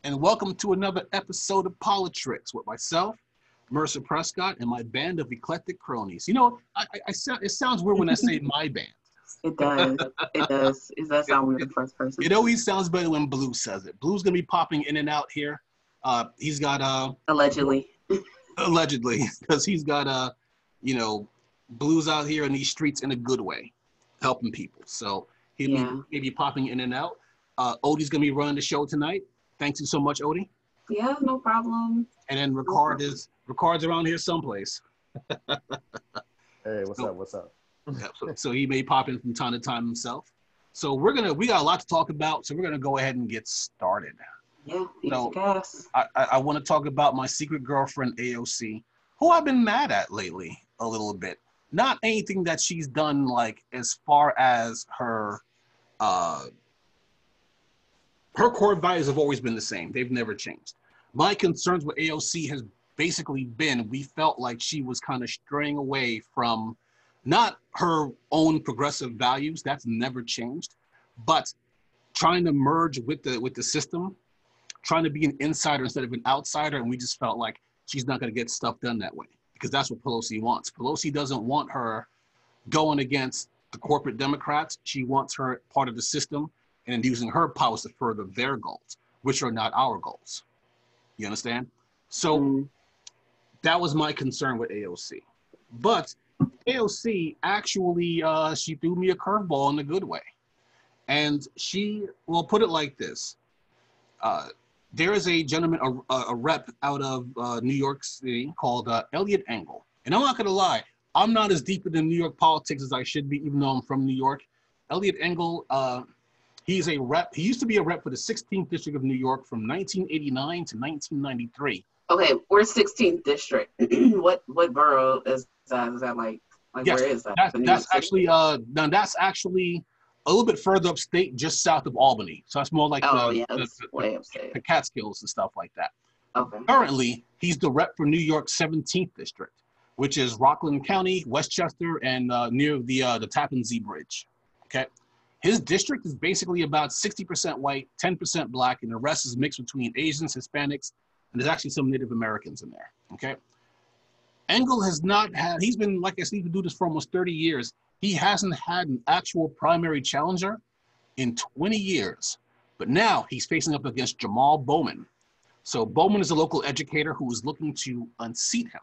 and welcome to another episode of POLI-TRICKS with myself, Mercer Prescott, and my band of eclectic cronies. You know, it sounds weird when I say my band. It does. It does. It does sound weird in first person. It always sounds better when Blue says it. Blue's gonna be popping in and out here. He's got allegedly, because he's got Blue's out here in these streets in a good way, helping people. So he'll be popping in and out. Odie's gonna be running the show tonight. Thank you so much, Odie. Yeah, no problem. And then Ricard's around here someplace. Hey, what's up? Yeah, so he may pop in from time to time himself. So we got a lot to talk about. So we're gonna go ahead and get started. Yeah, so guess. I want to talk about my secret girlfriend AOC, who I've been mad at lately a little bit. Not anything that she's done, like as far as her core values have always been the same. They've never changed. My concerns with AOC has basically been, we felt like she was kind of straying away from not her own progressive values, that's never changed, but trying to merge with the system, trying to be an insider instead of an outsider, and we just felt like she's not going to get stuff done that way, because that's what Pelosi wants. Pelosi doesn't want her going against the corporate Democrats. She wants her part of the system and using her powers to further their goals, which are not our goals. You understand? So that was my concern with AOC. But AOC actually, she threw me a curveball in a good way. And we'll put it like this. There is a gentleman, a rep out of New York City called Eliot Engel. And I'm not gonna lie, I'm not as deep into New York politics as I should be, even though I'm from New York. Eliot Engel, he's a rep. He used to be a rep for the 16th District of New York from 1989 to 1993. Okay, we're 16th District. What borough is that? Is that like yes, where is that? That's actually a little bit further upstate, just south of Albany. So that's more like the Catskills and stuff like that. Okay. Currently, he's the rep for New York's 17th District, which is Rockland County, Westchester, and near the Tappan Zee Bridge. Okay. His district is basically about 60% white, 10% black, and the rest is mixed between Asians, Hispanics, and there's actually some Native Americans in there, okay? Engel has not had, he's been, like I said, he's been doing this for almost 30 years. He hasn't had an actual primary challenger in 20 years, but now he's facing up against Jamaal Bowman. So Bowman is a local educator who is looking to unseat him.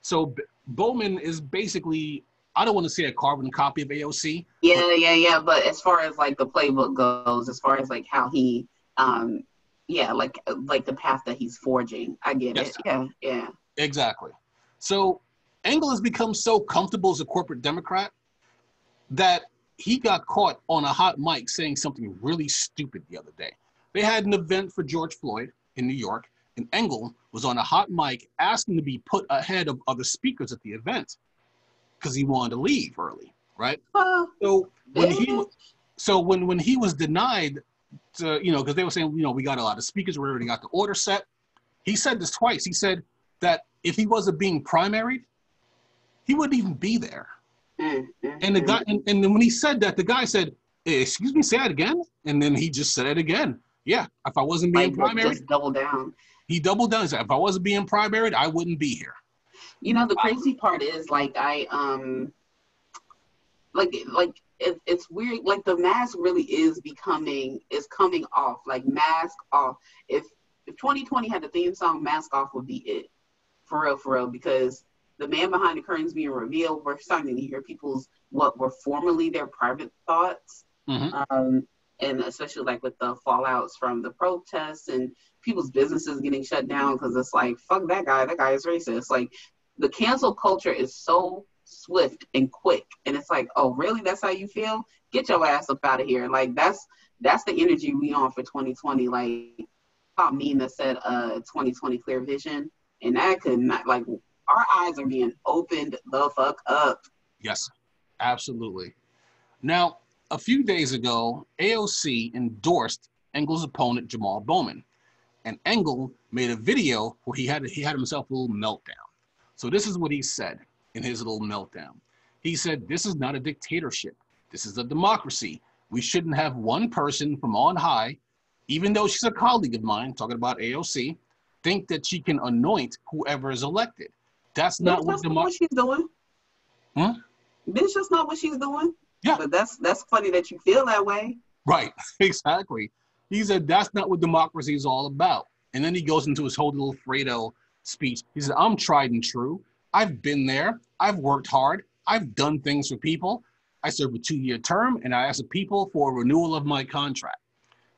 So Bowman is basically, I don't want to say a carbon copy of AOC. Yeah. But as far as like the playbook goes, as far as like how he, like the path that he's forging, I get it. Yeah. Exactly. So Engel has become so comfortable as a corporate Democrat that he got caught on a hot mic saying something really stupid the other day. They had an event for George Floyd in New York, and Engel was on a hot mic asking to be put ahead of other speakers at the event, because he wanted to leave early, right? So when he was denied, because they were saying, we got a lot of speakers, we already got the order set. He said this twice. He said that if he wasn't being primaried, he wouldn't even be there. And the guy, and then when he said that, the guy said, "Excuse me, say that again." And then he just said it again. Yeah, if I wasn't being primaried, just double down. He doubled down. He said, if I wasn't being primaried, I wouldn't be here. The crazy part is it's weird. Like the mask really is coming off. Like mask off. If 2020 had the theme song, mask off would be it. For real. Because the man behind the curtains being revealed, we're starting to hear people's what were formerly their private thoughts. And especially like with the fallouts from the protests and people's businesses getting shut down because it's like, fuck that guy is racist. Like the cancel culture is so swift and quick, and it's like, oh really, that's how you feel? Get your ass up out of here. Like that's the energy we on for 2020. Like Nina said 2020 clear vision, and that could not, like, our eyes are being opened the fuck up. Yes, absolutely. Now, a few days ago, AOC endorsed Engel's opponent, Jamaal Bowman. And Engel made a video where he had himself a little meltdown. So this is what he said in his little meltdown. He said, "This is not a dictatorship. This is a democracy. We shouldn't have one person from on high even though she's a colleague of mine, talking about AOC, think that she can anoint whoever is elected. That's not what what she's doing. Hmm? This just not what she's doing. Yeah. But that's funny that you feel that way. Right, exactly. He said that's not what democracy is all about. And then he goes into his whole little Fredo speech. He said, I'm tried and true. I've been there. I've worked hard. I've done things for people. I served a 2-year term, and I asked the people for a renewal of my contract.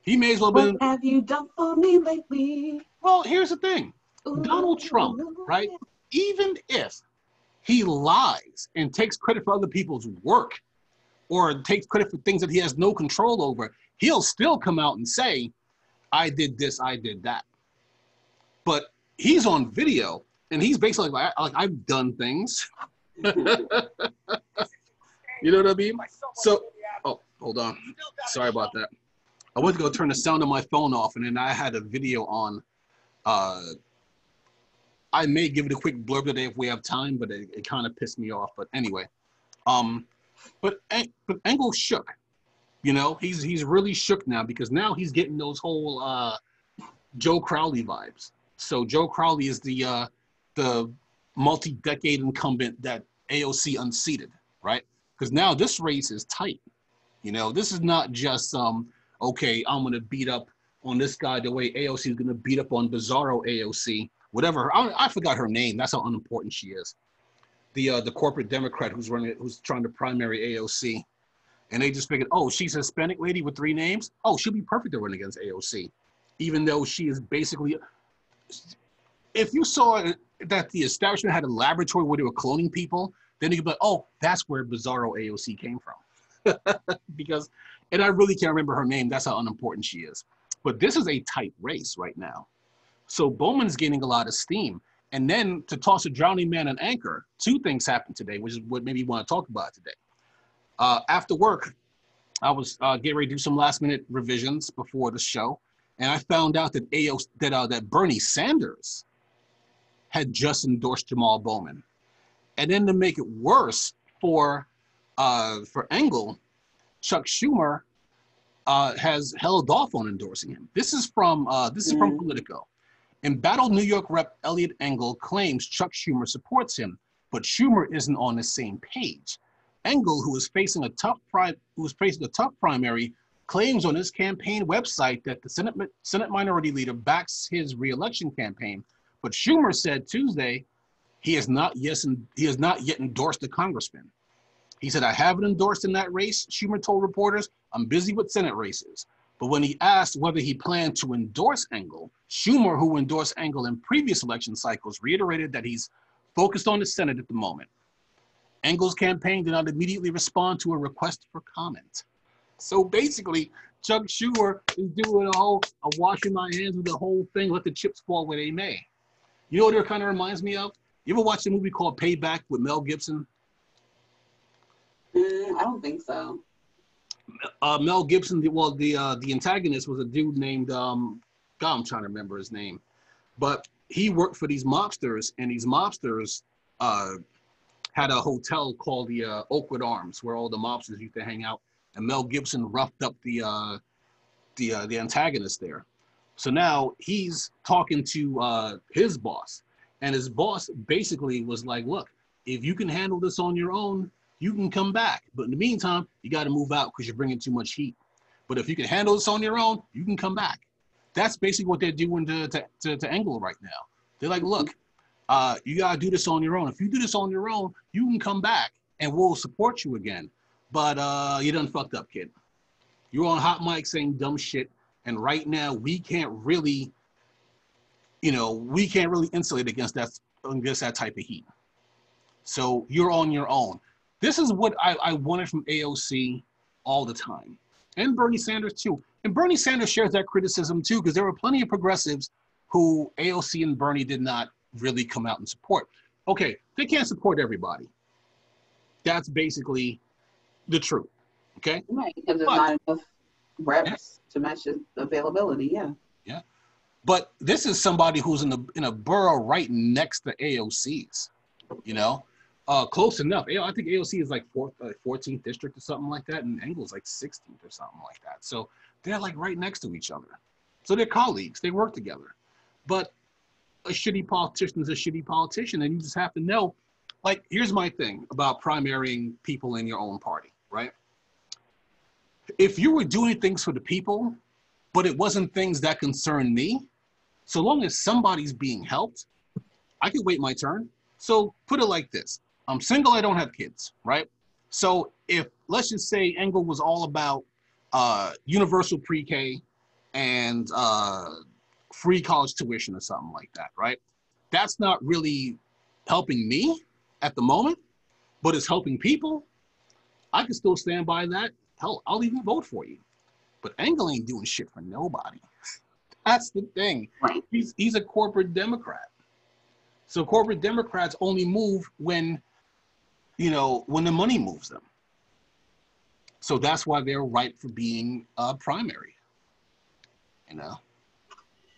He may as well What have you done for me lately? Well, here's the thing. Donald Trump, right? Even if he lies and takes credit for other people's work or takes credit for things that he has no control over, he'll still come out and say, I did this, I did that. But he's on video, and he's basically like I've done things. You know what I mean? So, oh, hold on. Sorry about that. I went to go turn the sound of my phone off, and then I had a video on. I may give it a quick blurb today if we have time, but it kind of pissed me off. But anyway, but Engel shook. You know, he's really shook now because now he's getting those whole Joe Crowley vibes. So Joe Crowley is the multi-decade incumbent that AOC unseated, right? Because now this race is tight. You know, this is not just okay, I'm gonna beat up on this guy the way AOC is gonna beat up on Bizarro AOC, whatever. I forgot her name. That's how unimportant she is. The corporate Democrat who's trying to primary AOC, and they just figured, oh, she's a Hispanic lady with 3 names. Oh, she'll be perfect to run against AOC, even though she is basically. If you saw that the establishment had a laboratory where they were cloning people, then you could be like, oh, that's where Bizarro AOC came from. Because, and I really can't remember her name. That's how unimportant she is. But this is a tight race right now. So Bowman's gaining a lot of steam. And then to toss a drowning man an anchor, 2 things happened today, which is what maybe you want to talk about today. After work, I was getting ready to do some last minute revisions before the show. And I found out that that Bernie Sanders had just endorsed Jamaal Bowman. And then to make it worse for Engel, Chuck Schumer has held off on endorsing him. This is from Politico. Embattled New York Rep. Eliot Engel claims Chuck Schumer supports him, but Schumer isn't on the same page. Engel, who is facing a tough primary, claims on his campaign website that the Senate Minority Leader backs his re-election campaign, but Schumer said Tuesday he has not yet endorsed the congressman. He said, I haven't endorsed in that race, Schumer told reporters. I'm busy with Senate races. But when he asked whether he planned to endorse Engel, Schumer, who endorsed Engel in previous election cycles, reiterated that he's focused on the Senate at the moment. Engel's campaign did not immediately respond to a request for comment. So basically, Chuck Schumer is doing a washing my hands with the whole thing, let the chips fall where they may. You know what it kind of reminds me of? You ever watch a movie called Payback with Mel Gibson? I don't think so. Mel Gibson, the antagonist was a dude named, God, I'm trying to remember his name. But he worked for these mobsters, and these mobsters had a hotel called the Oakwood Arms, where all the mobsters used to hang out. And Mel Gibson roughed up the antagonist there. So now he's talking to his boss, and his boss basically was like, look, if you can handle this on your own, you can come back. But in the meantime, you got to move out because you're bringing too much heat. But if you can handle this on your own, you can come back. That's basically what they're doing to Engel right now. They're like, look, you got to do this on your own. If you do this on your own, you can come back and we'll support you again. But you done fucked up, kid. You're on hot mic saying dumb shit. And right now we can't really insulate against that type of heat. So you're on your own. This is what I wanted from AOC all the time. And Bernie Sanders too. And Bernie Sanders shares that criticism too, because there were plenty of progressives who AOC and Bernie did not really come out and support. Okay, they can't support everybody. That's basically the truth. Okay? Right, because there's not enough reps to match the availability, yeah. Yeah. But this is somebody who's in a borough right next to AOC's, close enough. I think AOC is like 14th district or something like that, and Engel's like 16th or something like that. So they're like right next to each other. So they're colleagues. They work together. But a shitty politician is a shitty politician, and you just have to know. Like, here's my thing about primarying people in your own party, right? If you were doing things for the people, but it wasn't things that concern me, so long as somebody's being helped, I could wait my turn. So put it like this. I'm single, I don't have kids, right? So if, let's just say Engel was all about universal pre-K and free college tuition or something like that, right? That's not really helping me at the moment, but it's helping people. I can still stand by that. Hell, I'll even vote for you. But Engel ain't doing shit for nobody. That's the thing. Right. He's a corporate Democrat. So corporate Democrats only move when, when the money moves them. So that's why they're ripe for being primary.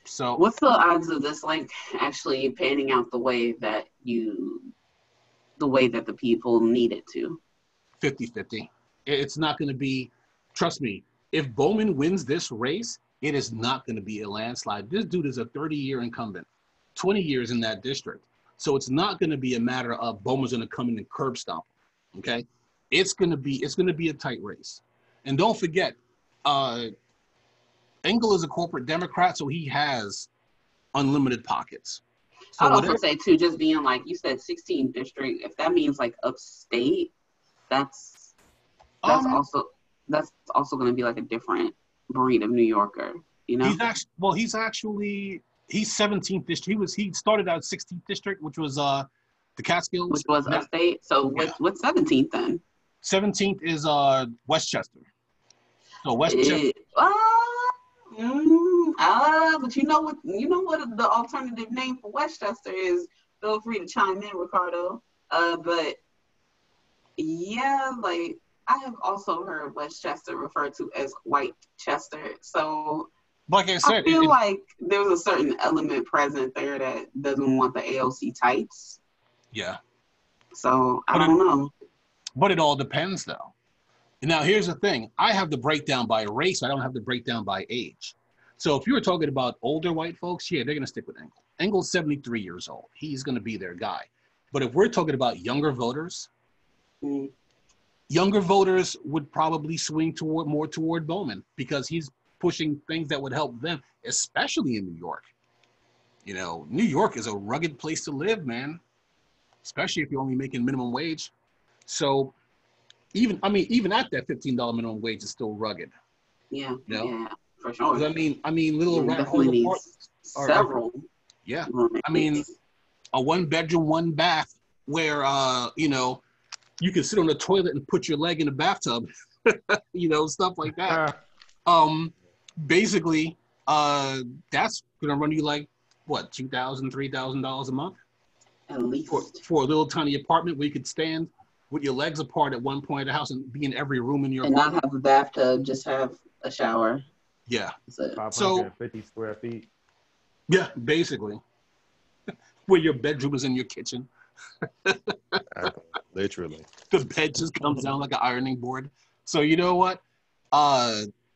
So what's the odds of this like actually panning out the way that the people need it to? 50-50. It's not going to be, trust me, if Bowman wins this race, it is not going to be a landslide. This dude is a 30-year incumbent, 20 years in that district. So it's not going to be a matter of Bowman's going to come in and curb stomp. Okay? It's going to be a tight race. And don't forget, Engel is a corporate Democrat, so he has unlimited pockets. So I'd also say too, just being like you said, 16th district. If that means like upstate, that's also going to be like a different breed of New Yorker. He's 17th district. He started out 16th district, which was the Catskills, which was upstate. So what's 17th then? 17th is Westchester. So Westchester. But you know what the alternative name for Westchester is? Feel free to chime in, Ricardo. But yeah, like I have also heard Westchester referred to as Whitechester. So like I said, I feel like there's a certain element present there that doesn't want the AOC tights. Yeah. So I don't know. But it all depends though. Now, here's the thing. I have the breakdown by race. I don't have the breakdown by age. So if you were talking about older white folks, yeah, they're going to stick with Engel. Engel's 73 years old. He's going to be their guy. But if we're talking about younger voters, younger voters would probably swing more toward Bowman because he's pushing things that would help them, especially in New York. New York is a rugged place to live, man, especially if you're only making minimum wage. So even at that $15 minimum wage is still rugged. Yeah, yeah, for sure. I mean, little rat hole apartments several. Yeah, I mean, a 1-bedroom, 1 bath where you can sit on the toilet and put your leg in the bathtub, stuff like that. Basically, that's gonna run you like what, $2,000, $3,000 a month, at least for a little tiny apartment where you could stand with your legs apart at one point of the house and be in every room in your apartment. Not have a bathtub, just have a shower. Yeah. 550 square feet. Yeah, basically. Where your bedroom is in your kitchen. Literally. The bed just comes down like an ironing board. So you know what?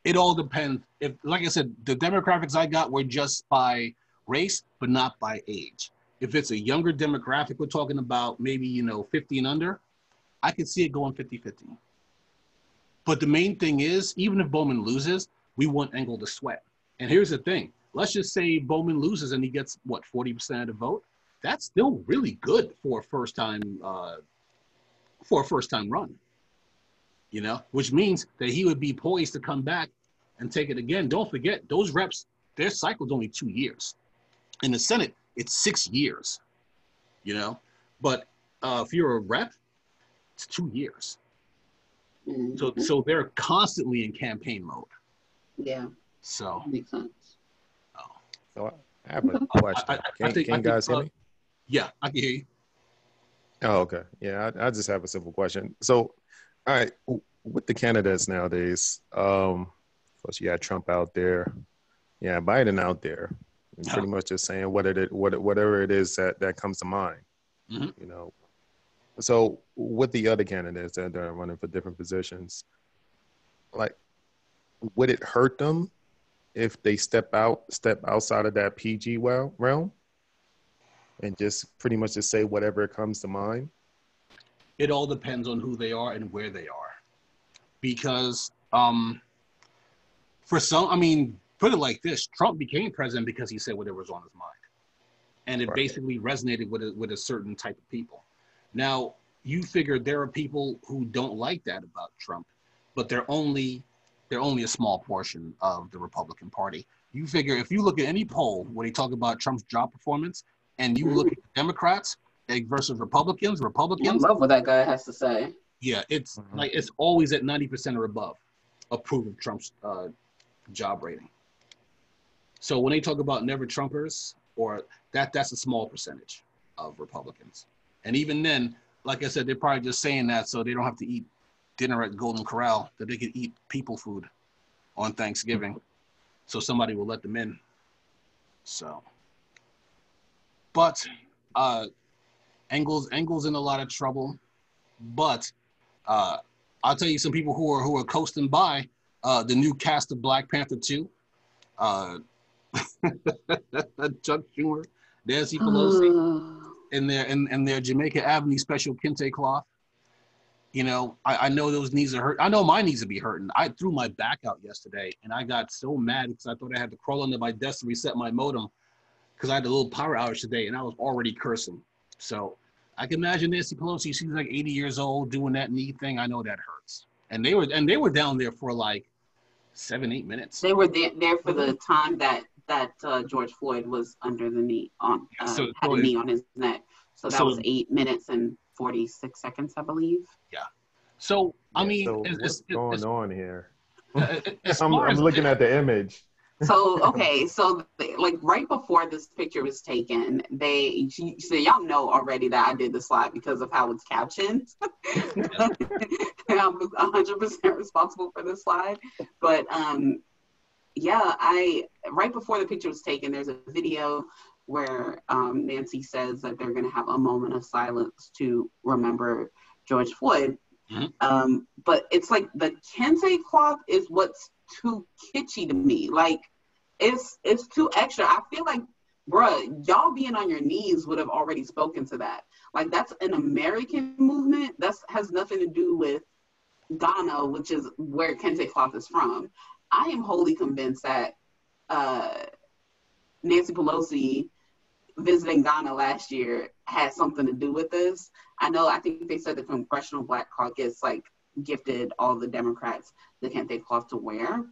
It all depends. If, like I said, the demographics I got were just by race, but not by age. If it's a younger demographic, we're talking about maybe, 50 and under, I could see it going 50-50. But the main thing is, even if Bowman loses, we want Engel to sweat. And here's the thing. Let's just say Bowman loses and he gets, 40% of the vote? That's still really good for a first-time run, which means that he would be poised to come back and take it again. Don't forget, those reps, their cycle's only 2 years. In the Senate, it's 6 years, But if you're a rep, it's 2 years. Mm-hmm. So they're constantly in campaign mode. Yeah. So makes sense. So I have a question. Can you guys hear me? Yeah, I can hear you. Oh, okay. Yeah, I just have a simple question. So, all right, with the candidates nowadays, of course you got Trump out there, Biden out there, and pretty much just saying whatever it is that comes to mind, So with the other candidates that are running for different positions, like, would it hurt them if they step outside of that PG realm and just pretty much just say whatever comes to mind? It all depends on who they are and where they are. Because for some, I mean, put it like this, Trump became president because he said whatever was on his mind. And it basically resonated with a certain type of people. Now, you figure there are people who don't like that about Trump, but they're only a small portion of the Republican Party. You figure if you look at any poll where they talk about Trump's job performance, and you look at Democrats versus Republicans, I love what that guy has to say. Yeah, it's like it's always at 90% or above approve of Trump's job rating. So when they talk about never Trumpers, or that's a small percentage of Republicans. And even then, like I said, they're probably just saying that so they don't have to eat dinner at Golden Corral, that they could eat people food on Thanksgiving. So somebody will let them in. So, but Engel's in a lot of trouble. But I'll tell you some people who are coasting by the new cast of Black Panther 2. Chuck Schumer, Nancy Pelosi, in their Jamaica Avenue special kente cloth. You know, I know those knees are hurt. I know my knees would be hurting. I threw my back out yesterday, and I got so mad because I thought I had to crawl under my desk to reset my modem because I had a little power outage today, and I was already cursing. So I can imagine Nancy Pelosi. She's like 80 years old doing that knee thing. I know that hurts. And they were down there for like 7-8 minutes. They were there for the time that George Floyd was under the knee on had a knee on his neck. So that was 8 minutes and 46 seconds, I believe. Yeah. So I mean, so what's going on here? I'm looking at the image. So okay, so like right before this picture was taken, so y'all know already that I did the slide because of how it's captioned. I'm 100% responsible for this slide, but yeah, right before the picture was taken, there's a video where Nancy says that they're going to have a moment of silence to remember George Floyd. Mm-hmm. But it's like the kente cloth is what's too kitschy to me. Like it's too extra. I feel like, bruh, y'all being on your knees would have already spoken to that. Like that's an American movement. That has nothing to do with Ghana, which is where kente cloth is from. I am wholly convinced that Nancy Pelosi visiting Ghana last year had something to do with this. I think they said the Congressional Black Caucus like gifted all the Democrats the kente cloth to wear.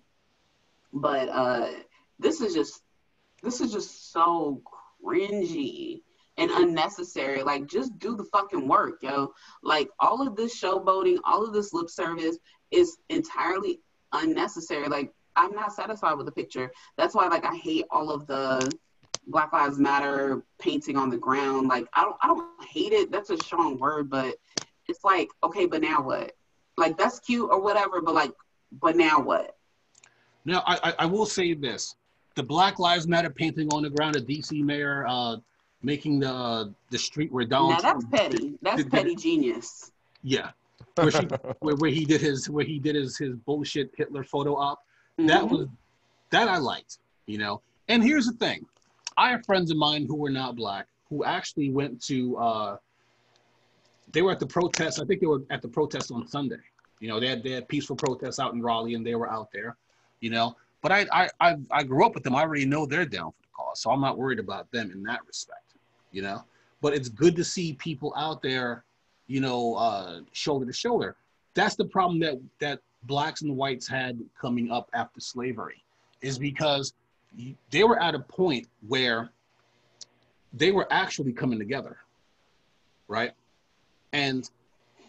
But this is just so cringy and unnecessary. Like, just do the fucking work, yo. Like, all of this showboating, all of this lip service is entirely unnecessary. Like, I'm not satisfied with the picture. That's why, like, I hate all of the Black Lives Matter painting on the ground. Like, I don't hate it. That's a strong word, but it's like, okay, but now what? Like, that's cute or whatever, but now what? Now, I will say this. The Black Lives Matter painting on the ground, the DC mayor making the street where Donald Trump... Now, that's petty. That's petty genius. Yeah. Where he did his bullshit Hitler photo op. Mm-hmm. That I liked, you know. And here's the thing. I have friends of mine who were not Black who actually went to they were at the protest. I think they were at the protest on Sunday. You know, they had peaceful protests out in Raleigh, and they were out there, you know. But I grew up with them. I already know they're down for the cause, so I'm not worried about them in that respect, you know. But it's good to see people out there, you know, shoulder to shoulder. That's the problem that Blacks and whites had coming up after slavery, is because they were at a point where they were actually coming together, right? And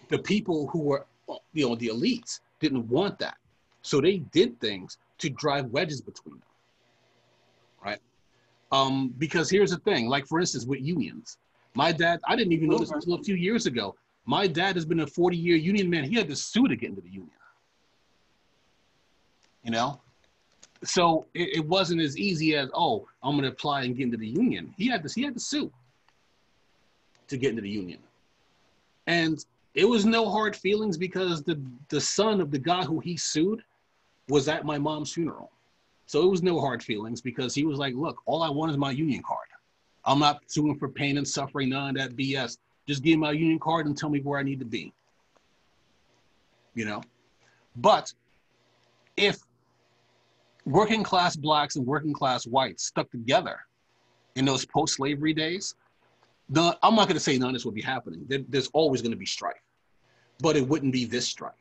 the people who were, you know, the elites didn't want that. So they did things to drive wedges between them, right? Because here's the thing, like for instance, with unions, my dad, I didn't even know this until a few years ago. My dad has been a 40-year union man. He had to sue to get into the union, you know? So it wasn't as easy as, oh, I'm going to apply and get into the union. He had to sue to get into the union. And it was no hard feelings because the son of the guy who he sued was at my mom's funeral. So it was no hard feelings because he was like, look, all I want is my union card. I'm not suing for pain and suffering, none of that BS. Just give me my union card and tell me where I need to be. You know? But if working class blacks and working class whites stuck together in those post-slavery days, I'm not going to say none of this would be happening. There's always going to be strife, but it wouldn't be this strife.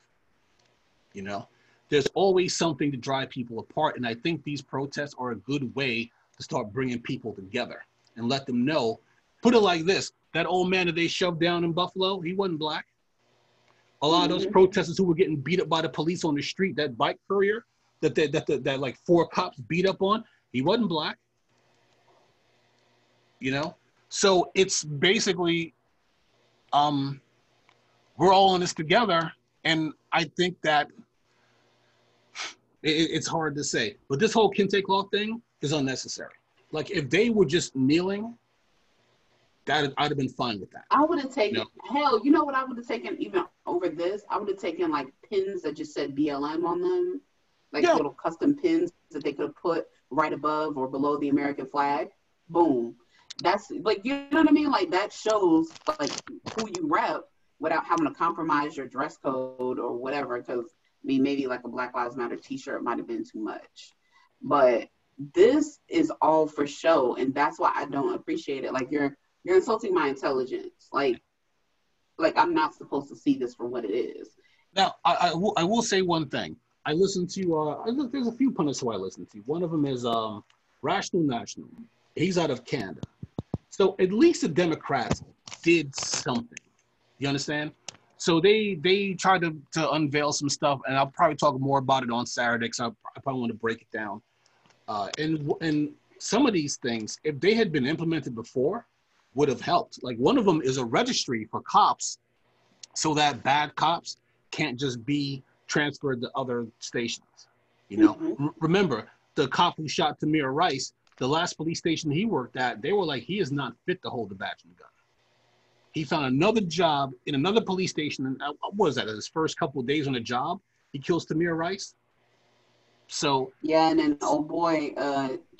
You know, there's always something to drive people apart. And I think these protests are a good way to start bringing people together and let them know, put it like this, that old man that they shoved down in Buffalo, he wasn't black. A lot of those protesters who were getting beat up by the police on the street, that bike courier that like 4 cops beat up on, he wasn't black. You know? So it's basically, we're all in this together. And I think that it's hard to say, but this whole kente cloth thing is unnecessary. Like if they were just kneeling, I'd have been fine with that. I would have taken, hell, you know what I would have taken even over this? I would have taken like pins that just said BLM on them, like little custom pins that they could have put right above or below the American flag. Boom. That's like, you know what I mean? Like that shows like who you rep without having to compromise your dress code or whatever. Because I mean, maybe like a Black Lives Matter t-shirt might have been too much, but this is all for show. And that's why I don't appreciate it. Like you're insulting my intelligence. Like I'm not supposed to see this for what it is. Now, I will say one thing. I listen to, there's a few pundits who I listen to. One of them is Rational National. He's out of Canada. So at least the Democrats did something. You understand? So they tried to unveil some stuff, and I'll probably talk more about it on Saturday because I probably want to break it down. And some of these things, if they had been implemented before, would have helped. Like one of them is a registry for cops so that bad cops can't just be transferred to other stations. You know, remember the cop who shot Tamir Rice, the last police station he worked at, they were like, he is not fit to hold the badge and gun. He found another job in another police station. And what was that? His first couple of days on the job, he kills Tamir Rice. So yeah, and then oh boy,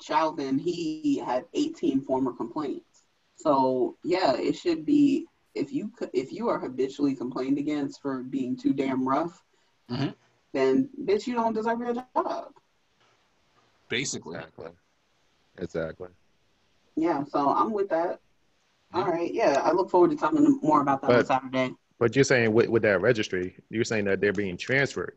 Chauvin, he had 18 former complaints. So yeah, it should be if you are habitually complained against for being too damn rough, then bitch, you don't deserve your job. Basically. Exactly. Yeah, so I'm with that. All right, yeah, I look forward to talking more about that on Saturday. But you're saying with that registry, you're saying that they're being transferred.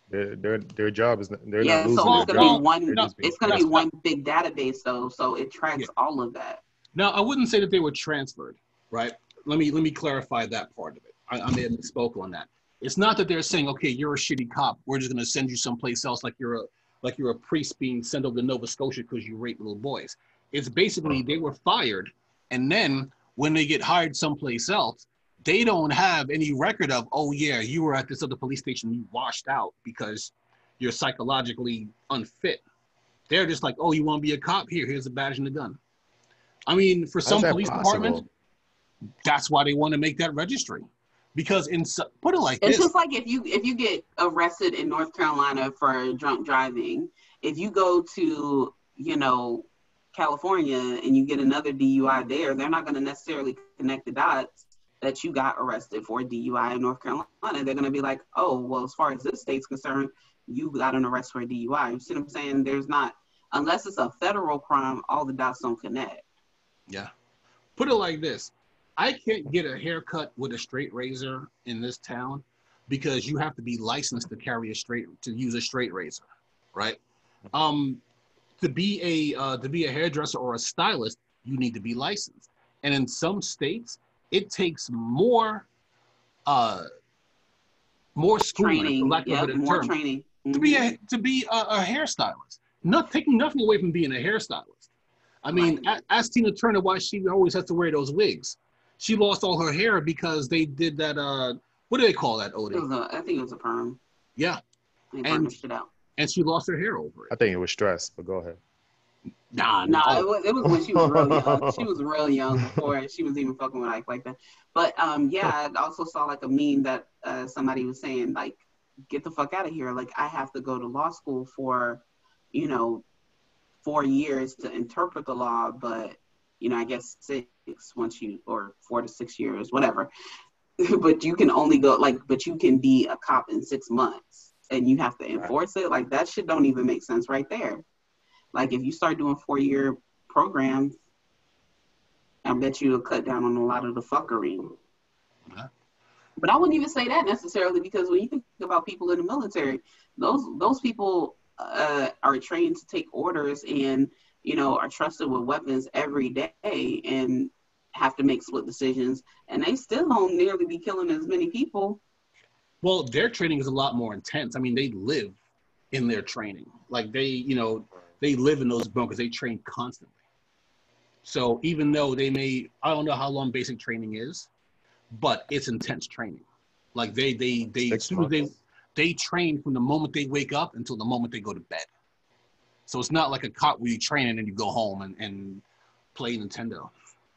Their job is they're not losing so their job. It's gonna be one big database though, so it tracks all of that. Now, I wouldn't say that they were transferred, right? Let me clarify that part of it. I may have misspoke on that. It's not that they're saying, okay, you're a shitty cop. We're just going to send you someplace else like you're a priest being sent over to Nova Scotia because you rape little boys. It's basically they were fired, and then when they get hired someplace else, they don't have any record of, oh yeah, you were at this other police station, you washed out because you're psychologically unfit. They're just like, oh, you want to be a cop? Here's a badge and a gun. I mean, for some police departments, that's why they want to make that registry. Because put it like this. It's just like if you get arrested in North Carolina for drunk driving, if you go to, California and you get another DUI there, they're not going to necessarily connect the dots that you got arrested for DUI in North Carolina. They're going to be like, oh, well, as far as this state's concerned, you got an arrest for a DUI. You see what I'm saying? There's not, unless it's a federal crime, all the dots don't connect. Yeah. Put it like this. I can't get a haircut with a straight razor in this town because you have to be licensed to use a straight razor, right? To be a hairdresser or a stylist, you need to be licensed. And in some states, it takes more schooling, training, more training to be a hairstylist. Not taking nothing away from being a hairstylist. I mean, ask Tina Turner why she always has to wear those wigs. She lost all her hair because they did that. What do they call that, Odie? I think it was a perm. Yeah, they burnished it out. And she lost her hair over it. I think it was stress, but go ahead. Nah, it was when she was real young. She was real young before she was even fucking with Ike like that. But I also saw like a meme that somebody was saying like, get the fuck out of here. Like I have to go to law school for, 4 years to interpret the law, but I guess 6 or 4 to 6 years, whatever. But you can only go but you can be a cop in 6 months and you have to enforce it. Like that shit don't even make sense right there. Like if you start doing 4-year programs, I bet you'll cut down on a lot of the fuckery. Yeah. But I wouldn't even say that necessarily, because when you think about people in the military, those people are trained to take orders and are trusted with weapons every day and have to make split decisions, and they still don't nearly be killing as many people. Well, their training is a lot more intense. I mean, they live in their training. Like they live in those bunkers. They train constantly. So even though I don't know how long basic training is, but it's intense training. Like they train from the moment they wake up until the moment they go to bed. So it's not like a cop where you train and then you go home and play Nintendo.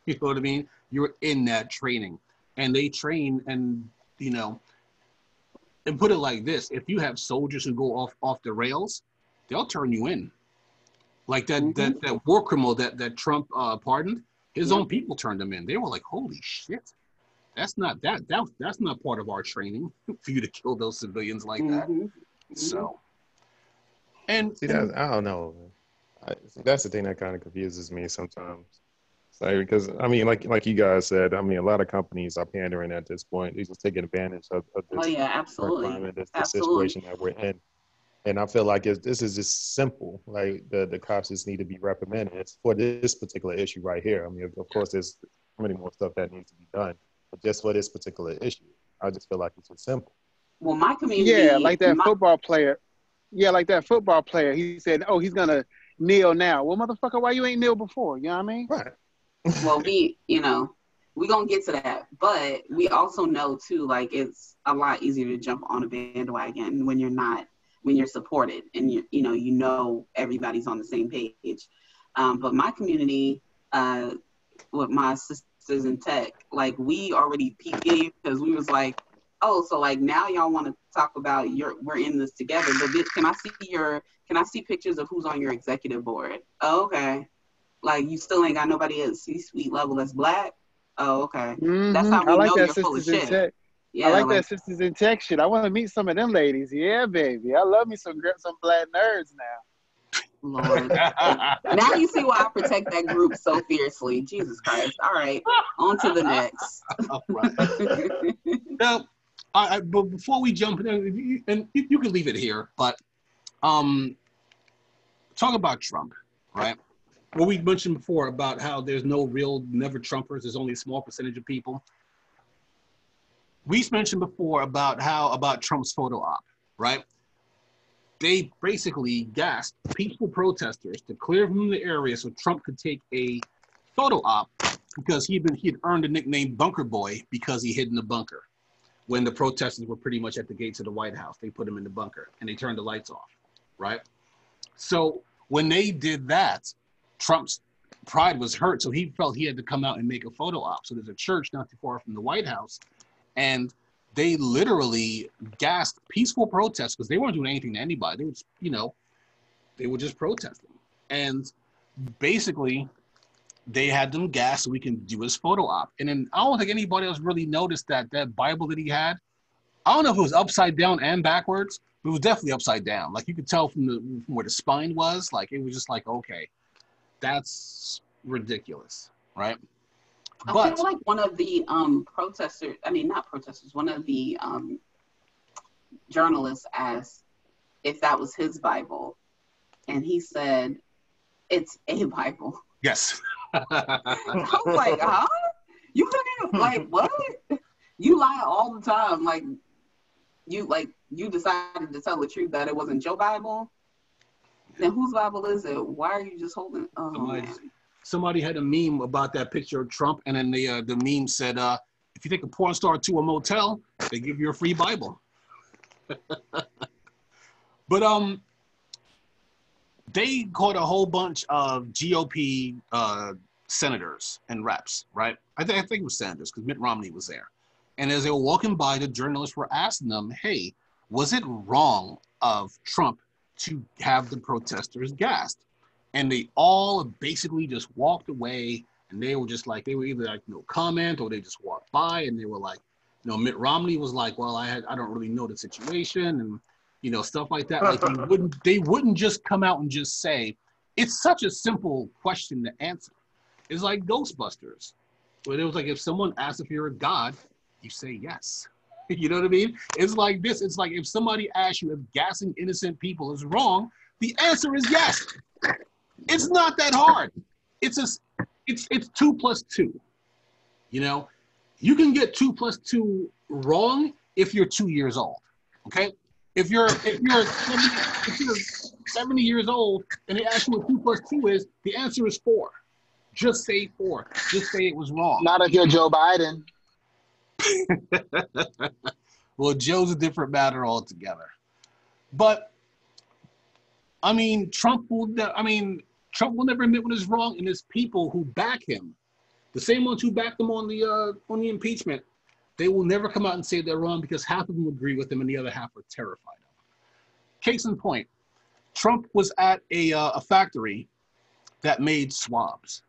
You know what I mean? You're in that training, and they train, and and put it like this: if you have soldiers who go off the rails, they'll turn you in. Like that war criminal that Trump pardoned, his own people turned him in. They were like, "Holy shit, that's not part of our training for you to kill those civilians like that." So, and see, I don't know. That's the thing that kind of confuses me sometimes. Because I mean, like you guys said, I mean, a lot of companies are pandering at this point. They're just taking advantage of this absolutely. climate, this situation that we're in. And I feel like this is just simple. Like the cops just need to be reprimanded for this particular issue right here. I mean, of course, there's many more stuff that needs to be done, but just for this particular issue, I just feel like it's just simple. Well, my community, like that football player. Yeah, like that football player. He said, "Oh, he's gonna kneel now." Well, motherfucker, why you ain't kneel before? You know what I mean? Right. Well, we gonna get to that, but we also know too, like it's a lot easier to jump on a bandwagon when you're supported and you know everybody's on the same page. But my community, with my sisters in tech, like we already peeped game because we was like, oh, so like now y'all want to talk about we're in this together, but can I see pictures of who's on your executive board? Oh, okay. Like you still ain't got nobody at C-suite level that's black? Oh, okay. That's how we know you're full of shit. Yeah, I like that sisters in tech shit. I want to meet some of them ladies. Yeah, baby. I love me some black nerds now. Lord. Now you see why I protect that group so fiercely. Jesus Christ. All right. On to the next. Now, but before we jump in, and you can leave it here, but talk about Trump, right? What we mentioned before about how there's no real never Trumpers, there's only a small percentage of people. We mentioned before about Trump's photo op, right? They basically gassed peaceful protesters to clear from the area so Trump could take a photo op because he had earned the nickname Bunker Boy because he hid in the bunker. When the protesters were pretty much at the gates of the White House, they put him in the bunker and they turned the lights off, right? So when they did that, Trump's pride was hurt, so he felt he had to come out and make a photo op. So there's a church not too far from the White House, and they literally gassed peaceful protests because they weren't doing anything to anybody. They were just, they were just protesting. And basically, they had them gassed so we can do his photo op. And then I don't think anybody else really noticed that Bible that he had, I don't know if it was upside down and backwards, but it was definitely upside down. Like you could tell from where the spine was, like it was just like, okay, that's ridiculous, right? I feel like one of the protesters, I mean, not protesters, one of the journalists asked if that was his Bible. And he said, it's a Bible. Yes. I was like, huh? You couldn't, like, what? You lie all the time. Like, you decided to tell the truth that it wasn't your Bible. Then whose Bible is it? Why are you just holding? Oh, man. Somebody had a meme about that picture of Trump, and then the meme said, if you take a porn star to a motel, they give you a free Bible. But they caught a whole bunch of GOP senators and reps, right? I think it was senators because Mitt Romney was there. And as they were walking by, the journalists were asking them, hey, was it wrong of Trump to have the protesters gassed? And they all basically just walked away, and they were just like, they were either like no comment, or they just walked by, and they were like, Mitt Romney was like, well, I don't really know the situation, and stuff like that. Like they wouldn't just come out and just say, it's such a simple question to answer. It's like Ghostbusters, where it was like, if someone asks if you're a god, you say yes. You know what I mean? It's like this. It's like if somebody asks you if gassing innocent people is wrong, the answer is yes. It's not that hard. It's 2 + 2. You can get 2 + 2 wrong if you're 2 years old. Okay? If you're 70 years old and they ask you what 2 + 2 is, the answer is 4. Just say 4. Just say it was wrong. Not if you're Joe Biden. Well, Joe's a different matter altogether. But I mean, Trump will never admit when it's wrong, and it's people who back him, the same ones who backed him on the impeachment, they will never come out and say they're wrong because half of them agree with him and the other half are terrified of him. Case in point, Trump was at a factory that made swabs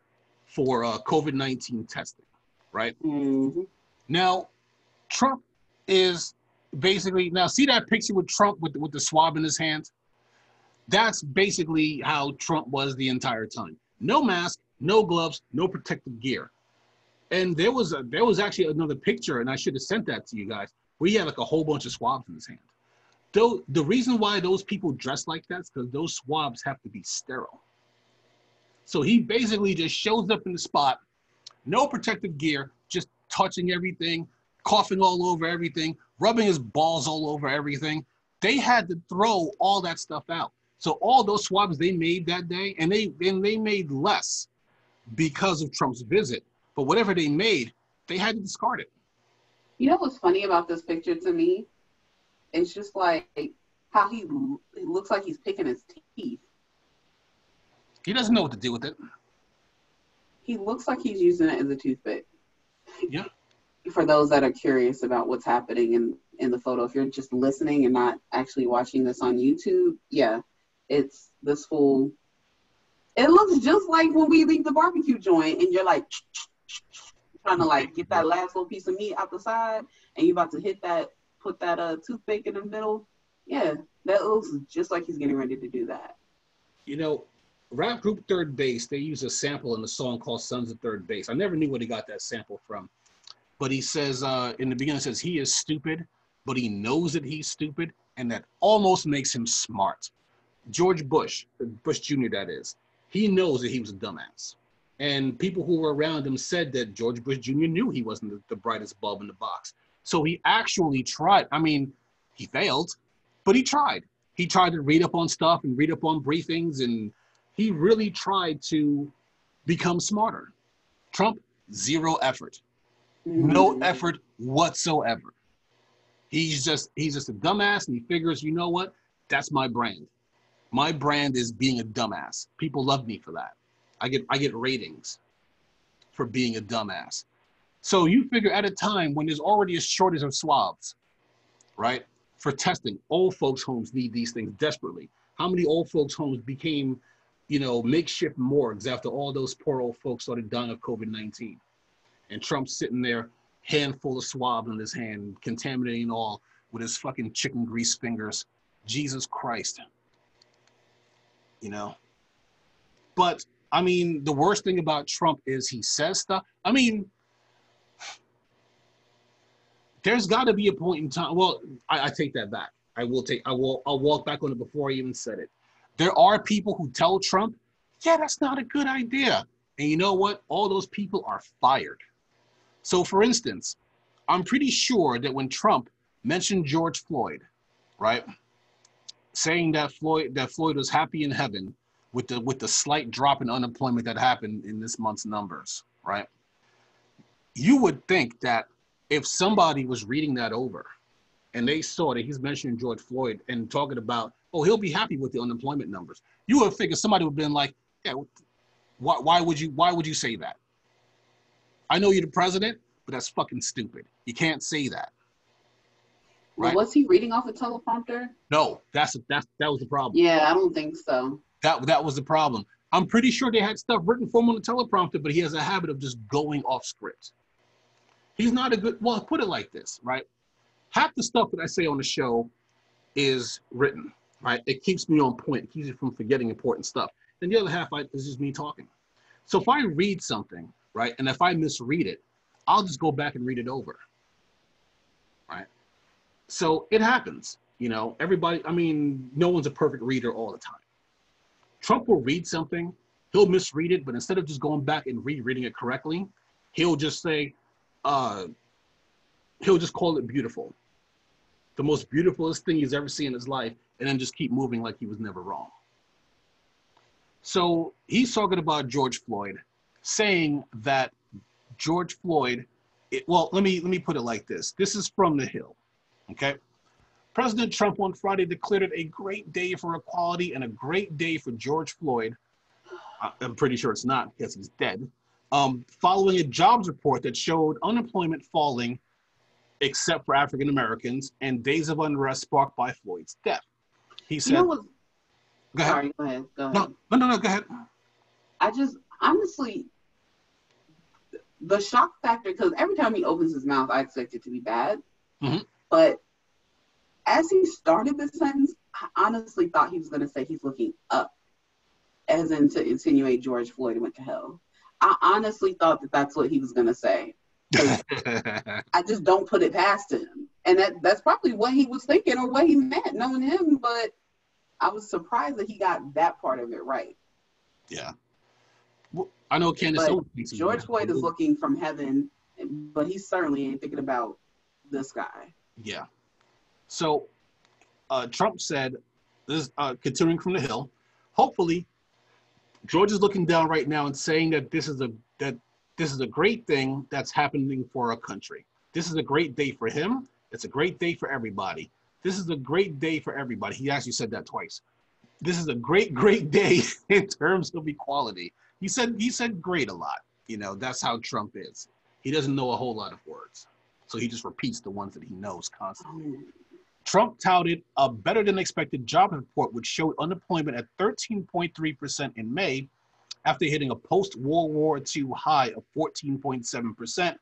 for COVID-19 testing, right? Mm-hmm. Now, Trump is basically, now see that picture with Trump with the swab in his hand? That's basically how Trump was the entire time. No mask, no gloves, no protective gear. And there was actually another picture, and I should have sent that to you guys, where he had like a whole bunch of swabs in his hand. Though the reason why those people dress like that is because those swabs have to be sterile. So he basically just shows up in the spot, no protective gear, just touching everything, coughing all over everything, rubbing his balls all over everything. They had to throw all that stuff out. So all those swabs they made that day, and they made less because of Trump's visit. But whatever they made, they had to discard it. You know what's funny about this picture to me? It's just like how he looks like he's picking his teeth. He doesn't know what to do with it. He looks like he's using it as a toothpick. Yeah. For those that are curious about what's happening in the photo, if you're just listening and not actually watching this on YouTube, yeah, it's this fool. It looks just like when we leave the barbecue joint and you're like trying to like get that last little piece of meat out the side and you're about to put that toothpick in the middle. Yeah, that looks just like he's getting ready to do that. Rap group Third Base, they use a sample in a song called Sons of Third Base. I never knew where they got that sample from. But he says, in the beginning, says he is stupid, but he knows that he's stupid, and that almost makes him smart. George Bush Jr. that is, he knows that he was a dumbass. And people who were around him said that George Bush Jr. knew he wasn't the brightest bulb in the box. So he actually tried. I mean, he failed, but he tried. He tried to read up on stuff and read up on briefings, and he really tried to become smarter. Trump, 0 effort. No effort whatsoever. He's just a dumbass, and he figures, you know what? That's my brand. My brand is being a dumbass. People love me for that. I get ratings for being a dumbass. So you figure at a time when there's already a shortage of swabs, right? For testing, old folks' homes need these things desperately. How many old folks' homes became, makeshift morgues after all those poor old folks started dying of COVID-19? And Trump's sitting there, handful of swabs in his hand, contaminating all with his fucking chicken grease fingers. Jesus Christ. But, I mean, the worst thing about Trump is he says stuff. I mean, there's got to be a point in time. Well, I take that back. I'll walk back on it before I even said it. There are people who tell Trump, yeah, that's not a good idea. And you know what? All those people are fired. So, for instance, I'm pretty sure that when Trump mentioned George Floyd, right, saying that Floyd was happy in heaven with the slight drop in unemployment that happened in this month's numbers, right? You would think that if somebody was reading that over and they saw that he's mentioning George Floyd and talking about, oh, he'll be happy with the unemployment numbers, you would figure somebody would have been like, yeah, why would you say that? I know you're the president, but that's fucking stupid. You can't say that. Right? Well, was he reading off a teleprompter? No, that was the problem. Yeah, I don't think so. That was the problem. I'm pretty sure they had stuff written for him on the teleprompter, but he has a habit of just going off script. He's not a good, well, put it like this, right? Half the stuff that I say on the show is written, right? It keeps me on point. It keeps me from forgetting important stuff. And the other half is just me talking. So if I read something, right, and if I misread it, I'll just go back and read it over, right? So it happens, you know, everybody, I mean, no one's a perfect reader all the time. Trump will read something, he'll misread it, but instead of just going back and rereading it correctly, he'll just say, he'll just call it beautiful. The most beautifulest thing he's ever seen in his life, and then just keep moving like he was never wrong. So he's talking about George Floyd, saying that George Floyd, well, let me put it like this. This is from The Hill, okay? President Trump on Friday declared it a great day for equality and a great day for George Floyd. I'm pretty sure it's not because he's dead. Following a jobs report that showed unemployment falling except for African Americans and days of unrest sparked by Floyd's death. He said, You know what? go ahead. Sorry, go ahead. Go ahead. No, go ahead. I just, honestly, the shock factor, because every time he opens his mouth, I expect it to be bad. Mm-hmm. But as he started this sentence, I honestly thought he was going to say he's looking up, as in to insinuate George Floyd went to hell. I honestly thought that that's what he was going to say. I just don't put it past him. And that's probably what he was thinking or what he meant, knowing him. But I was surprised that he got that part of it right. Yeah. Well, I know Candace. George Floyd is looking from heaven, but he certainly ain't thinking about this guy. Yeah. So Trump said, this continuing from The Hill, hopefully George is looking down right now and saying that this is a great thing that's happening for our country. This is a great day for him. It's a great day for everybody. This is a great day for everybody. He actually said that twice. This is a great, great day in terms of equality. He said great a lot. You know, that's how Trump is. He doesn't know a whole lot of words. So he just repeats the ones that he knows constantly. Trump touted a better than expected job report, which showed unemployment at 13.3% in May, after hitting a post-World War II high of 14.7%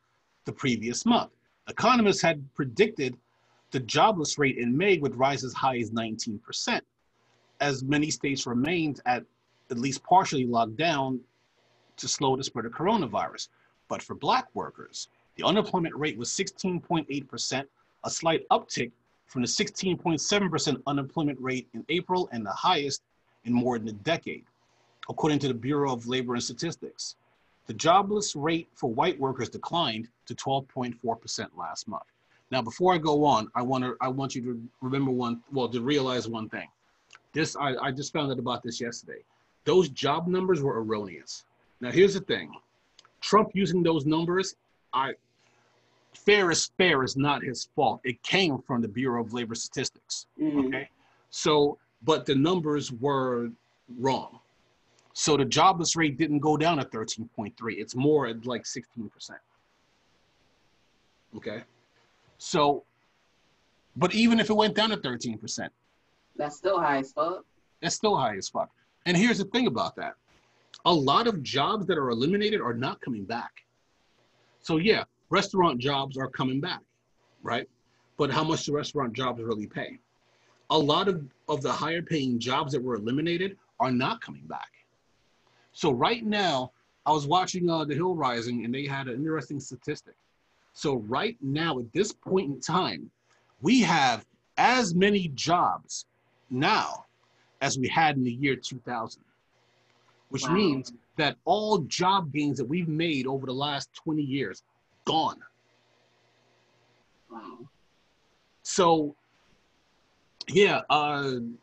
the previous month. Economists had predicted the jobless rate in May would rise as high as 19%, as many states remained at least partially locked down to slow the spread of coronavirus. But for Black workers, the unemployment rate was 16.8%, a slight uptick from the 16.7% unemployment rate in April and the highest in more than a decade, according to the Bureau of Labor and Statistics. The jobless rate for white workers declined to 12.4% last month. Now, before I go on, I want you to remember to realize one thing. I just found out about this yesterday. Those job numbers were erroneous. Now, here's the thing. Trump using those numbers, fair is not his fault. It came from the Bureau of Labor Statistics, okay? So, but the numbers were wrong. So the jobless rate didn't go down at 13.3. It's more at like 16%. Okay. So, but even if it went down to 13%. That's still high as fuck. That's still high as fuck. And here's the thing about that. A lot of jobs that are eliminated are not coming back. So yeah, restaurant jobs are coming back, right? But how much do restaurant jobs really pay? A lot of the higher paying jobs that were eliminated are not coming back. So right now, I was watching The Hill Rising, and they had an interesting statistic. So right now, at this point in time, we have as many jobs now as we had in the year 2000, which means that all job gains that we've made over the last 20 years, gone. Wow. So, yeah, and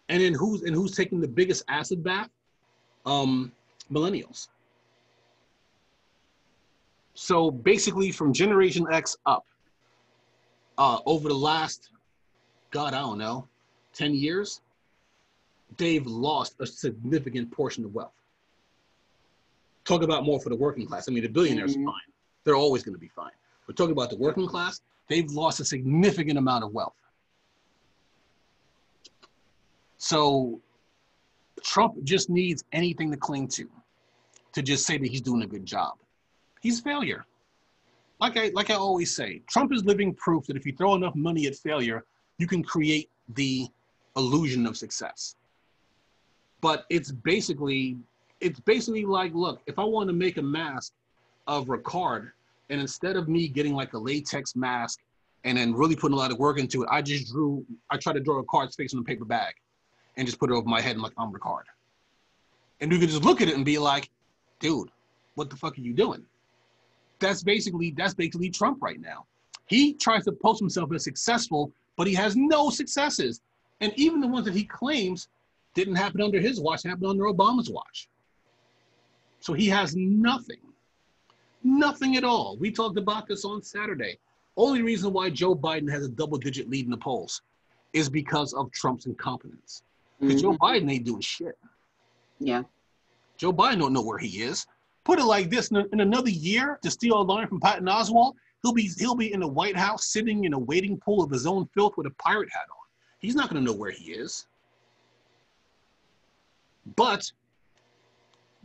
then who's taking the biggest acid bath? Millennials. So basically from Generation X up, over the last, God, I don't know, 10 years, they've lost a significant portion of wealth. Talk about more for the working class. I mean, the billionaires are fine. They're always going to be fine. We're talking about the working class. They've lost a significant amount of wealth. So Trump just needs anything to cling to just say that he's doing a good job. He's failure. Like I always say, Trump is living proof that if you throw enough money at failure, you can create the illusion of success. But it's basically like, look, if I want to make a mask of Ricard, and instead of me getting like a latex mask and then really putting a lot of work into it, I tried to draw Ricard's face in a paper bag and just put it over my head and like, I'm Ricard. And you can just look at it and be like, dude, what the fuck are you doing? That's basically Trump right now. He tries to post himself as successful, but he has no successes. And even the ones that he claims didn't happen under his watch, happened under Obama's watch. So he has nothing at all. We talked about this on Saturday. Only reason why Joe Biden has a double-digit lead in the polls is because of Trump's incompetence. Because Joe Biden ain't doing shit. Yeah. Joe Biden don't know where he is. Put it like this: in another year, to steal a line from Patton Oswalt, he'll be in the White House sitting in a wading pool of his own filth with a pirate hat on. He's not going to know where he is. But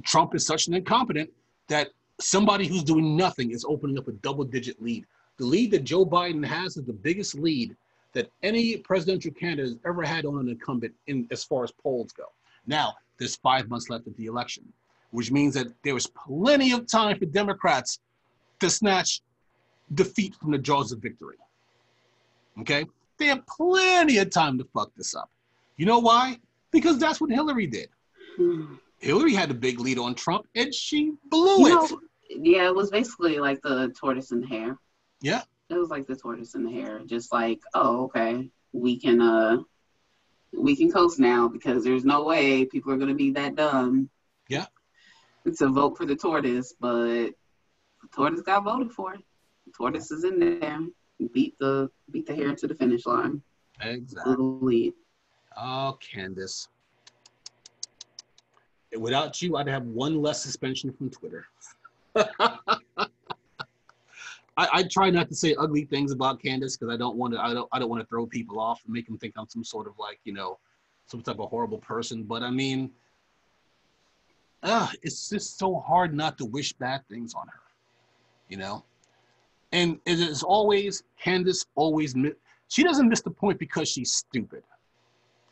Trump is such an incompetent that somebody who's doing nothing is opening up a double-digit lead. The lead that Joe Biden has is the biggest lead that any presidential candidate has ever had on an incumbent in as far as polls go. Now, there's 5 months left of the election, which means that there was plenty of time for Democrats to snatch defeat from the jaws of victory. Okay? They have plenty of time to fuck this up. You know why? Because that's what Hillary did. Hillary had a big lead on Trump, and she blew it. Yeah, it was basically like the tortoise and the hare. Yeah. It was like the tortoise and the hare. Just like, oh, okay, we can coast now because there's no way people are going to be that dumb. Yeah. To vote for the tortoise, but the tortoise got voted for. The tortoise is in there. Beat the hare to the finish line. Exactly. Lead. Oh, Candace. Without you, I'd have one less suspension from Twitter. I try not to say ugly things about Candace because I don't want to throw people off and make them think I'm some sort of like, some type of horrible person. But I mean, it's just so hard not to wish bad things on her, And it is always, Candace always, she doesn't miss the point because she's stupid.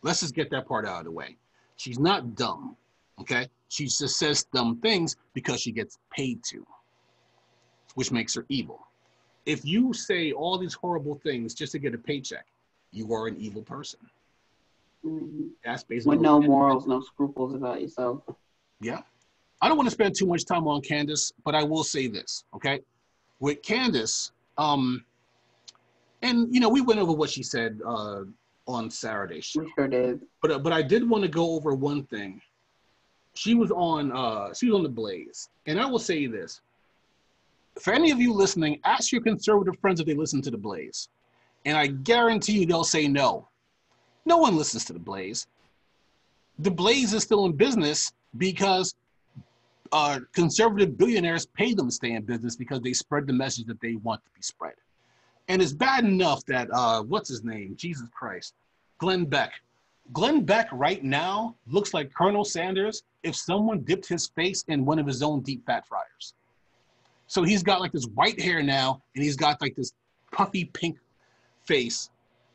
Let's just get that part out of the way. She's not dumb, okay? She just says dumb things because she gets paid to, which makes her evil. If you say all these horrible things just to get a paycheck, you are an evil person. Mm-hmm. That's basically with no morals, no scruples about yourself. Yeah. I don't want to spend too much time on Candace, but I will say this, okay? With Candace, and we went over what she said on Saturday show. We sure did. But I did want to go over one thing. She was on the Blaze, and I will say this: for any of you listening, ask your conservative friends if they listen to the Blaze, and I guarantee you they'll say no. No one listens to the Blaze. The Blaze is still in business because conservative billionaires pay them to stay in business because they spread the message that they want to be spread. And it's bad enough that, what's his name? Jesus Christ. Glenn Beck. Glenn Beck right now looks like Colonel Sanders if someone dipped his face in one of his own deep fat fryers. So he's got like this white hair now, and he's got like this puffy pink face.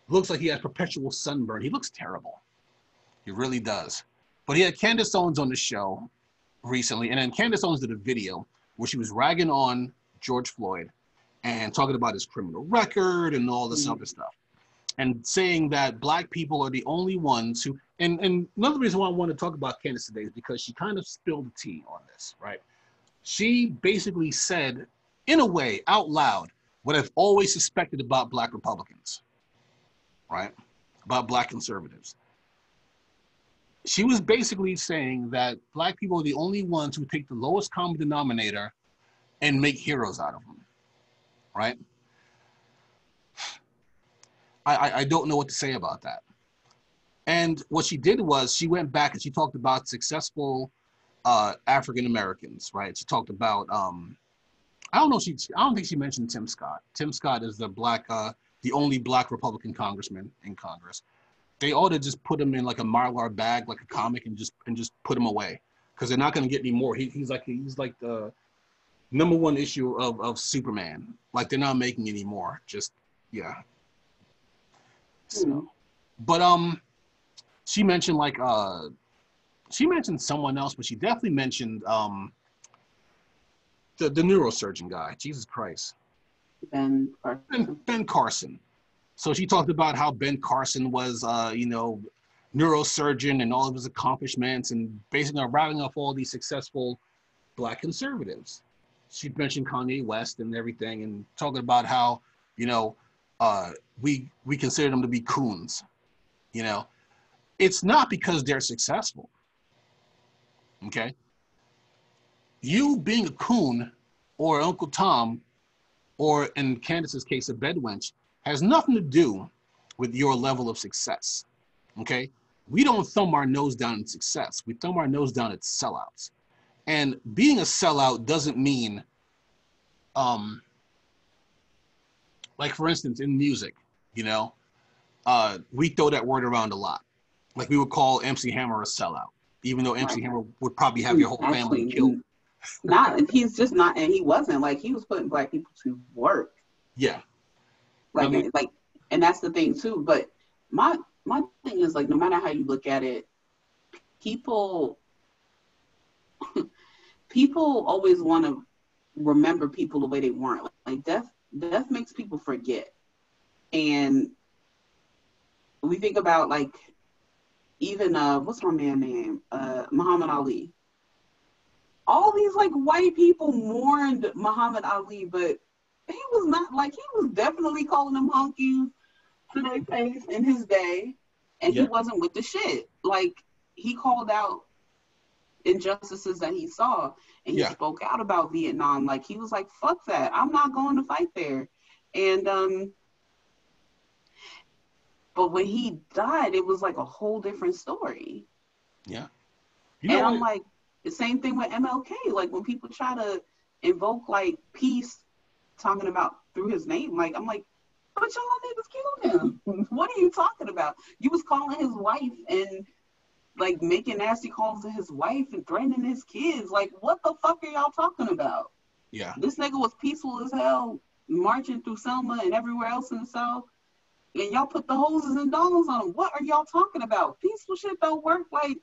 Looks like he has perpetual sunburn. He looks terrible. He really does. But he had Candace Owens on the show recently, and then Candace Owens did a video where she was ragging on George Floyd and talking about his criminal record and all this other stuff, and saying that Black people are the only ones who, and another reason why I want to talk about Candace today is because she kind of spilled the tea on this, right? She basically said, in a way, out loud, what I've always suspected about Black Republicans, right? About Black conservatives. She was basically saying that Black people are the only ones who take the lowest common denominator and make heroes out of them, right? I don't know what to say about that. And what she did was she went back and she talked about successful African Americans, right? She talked about I don't think she mentioned Tim Scott. Tim Scott is the only Black Republican congressman in Congress. They ought to just put him in like a Mylar bag, like a comic, and just put him away, because they're not going to get any more. He's like the #1 issue of Superman. Like, they're not making any more. Just yeah. So, but she mentioned she mentioned someone else, but she definitely mentioned the neurosurgeon guy. Jesus Christ. Ben Carson. Ben Carson. So she talked about how Ben Carson was, neurosurgeon and all of his accomplishments, and basically routing up all these successful Black conservatives. She mentioned Kanye West and everything, and talking about how, we consider them to be coons. It's not because they're successful. Okay. You being a coon or Uncle Tom, or in Candace's case, a bedwench, has nothing to do with your level of success. Okay. We don't thumb our nose down at success. We thumb our nose down at sellouts. And being a sellout doesn't mean, like, for instance, in music, we throw that word around a lot. Like, we would call MC Hammer a sellout, even though MC Hammer would probably have your whole family killed. He's just not, and he wasn't. Like, he was putting Black people to work. Yeah. And that's the thing too. But my thing is, like, no matter how you look at it, people always want to remember people the way they weren't. Like, death makes people forget. And we think about, like, even what's my man name? Muhammad Ali. All these, like, white people mourned Muhammad Ali, but he was not, like, he was definitely calling them honkies to their face in his day, and he wasn't with the shit. Like, he called out injustices that he saw, and he spoke out about Vietnam. Like, he was like, fuck that, I'm not going to fight there. And but when he died, it was like a whole different story. Yeah. I'm like, the same thing with MLK. Like, when people try to invoke, like, peace, talking about through his name, like, I'm like, but y'all niggas killed him. What are you talking about? You was calling his wife and, like, making nasty calls to his wife and threatening his kids. Like, what the fuck are y'all talking about? Yeah. This nigga was peaceful as hell, marching through Selma and everywhere else in the South, and y'all put the hoses and dongs on him. What are y'all talking about? Peaceful shit don't work. Like,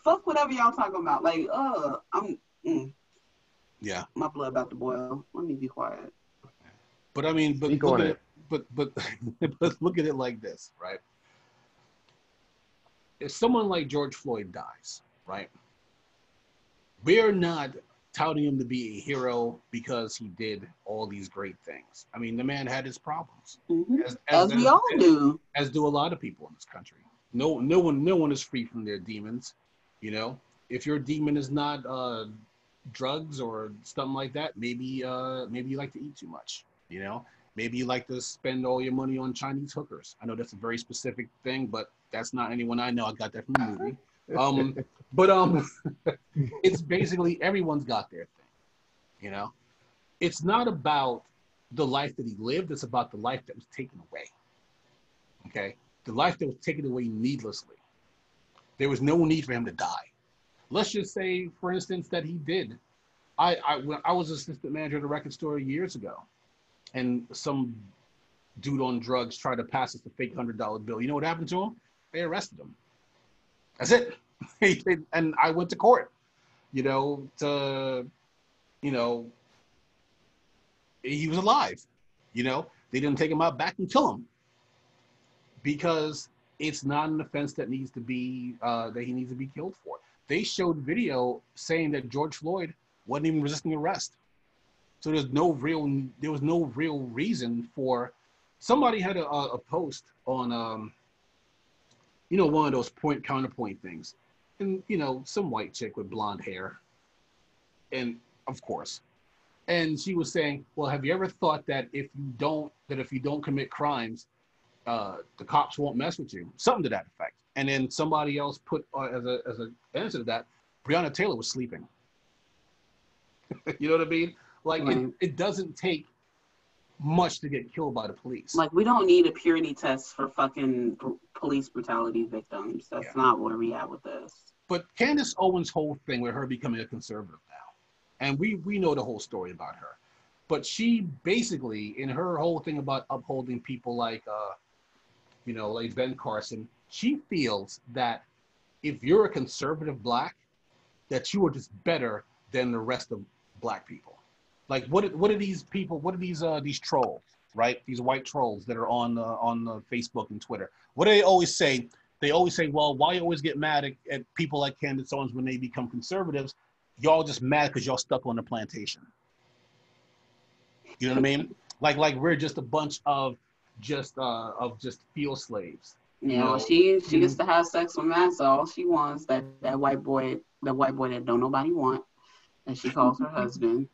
fuck whatever y'all talking about. Like, yeah, my blood about to boil. Let me be quiet. But I mean, but look at it. But look at it like this, right? If someone like George Floyd dies, right? We're not touting him to be a hero because he did all these great things. I mean, the man had his problems, as we all do, as do a lot of people in this country. No one is free from their demons. If your demon is not drugs or something like that, maybe you like to eat too much. Maybe you like to spend all your money on Chinese hookers. I know that's a very specific thing, but that's not anyone I know. I got that from the movie. But it's basically everyone's got their thing. It's not about the life that he lived. It's about the life that was taken away. Okay, the life that was taken away needlessly. There was no need for him to die. Let's just say, for instance, that he did. When I was assistant manager at a record store years ago, and some dude on drugs tried to pass us a fake $100 bill. You know what happened to him? They arrested him. That's it. And I went to court, he was alive. They didn't take him out back and kill him because it's not an offense that needs to be, that he needs to be killed for. They showed video saying that George Floyd wasn't even resisting arrest. So there was no real reason for. Somebody had a post on, one of those point counterpoint things, and some white chick with blonde hair, and of course, and she was saying, well, have you ever thought that if you don't commit crimes, the cops won't mess with you? Something to that effect. And then somebody else put as an answer to that, Breonna Taylor was sleeping. You know what I mean? Like, it doesn't take much to get killed by the police. Like, we don't need a purity test for fucking police brutality victims. That's not where we at with this. But Candace Owens' whole thing with her becoming a conservative now, and we know the whole story about her, but she basically, in her whole thing about upholding people like, like Ben Carson, she feels that if you're a conservative black, that you are just better than the rest of black people. Like, what are these people? What are these trolls, right? These white trolls that are on Facebook and Twitter. What do they always say? They always say, well, why you always get mad at people like Candace Owens when they become conservatives? Y'all just mad because y'all stuck on the plantation. You know what I mean? Like we're just a bunch of just field slaves. Yeah, well, she gets to have sex with Massa. All she wants, that white boy that don't nobody want, and she calls her husband.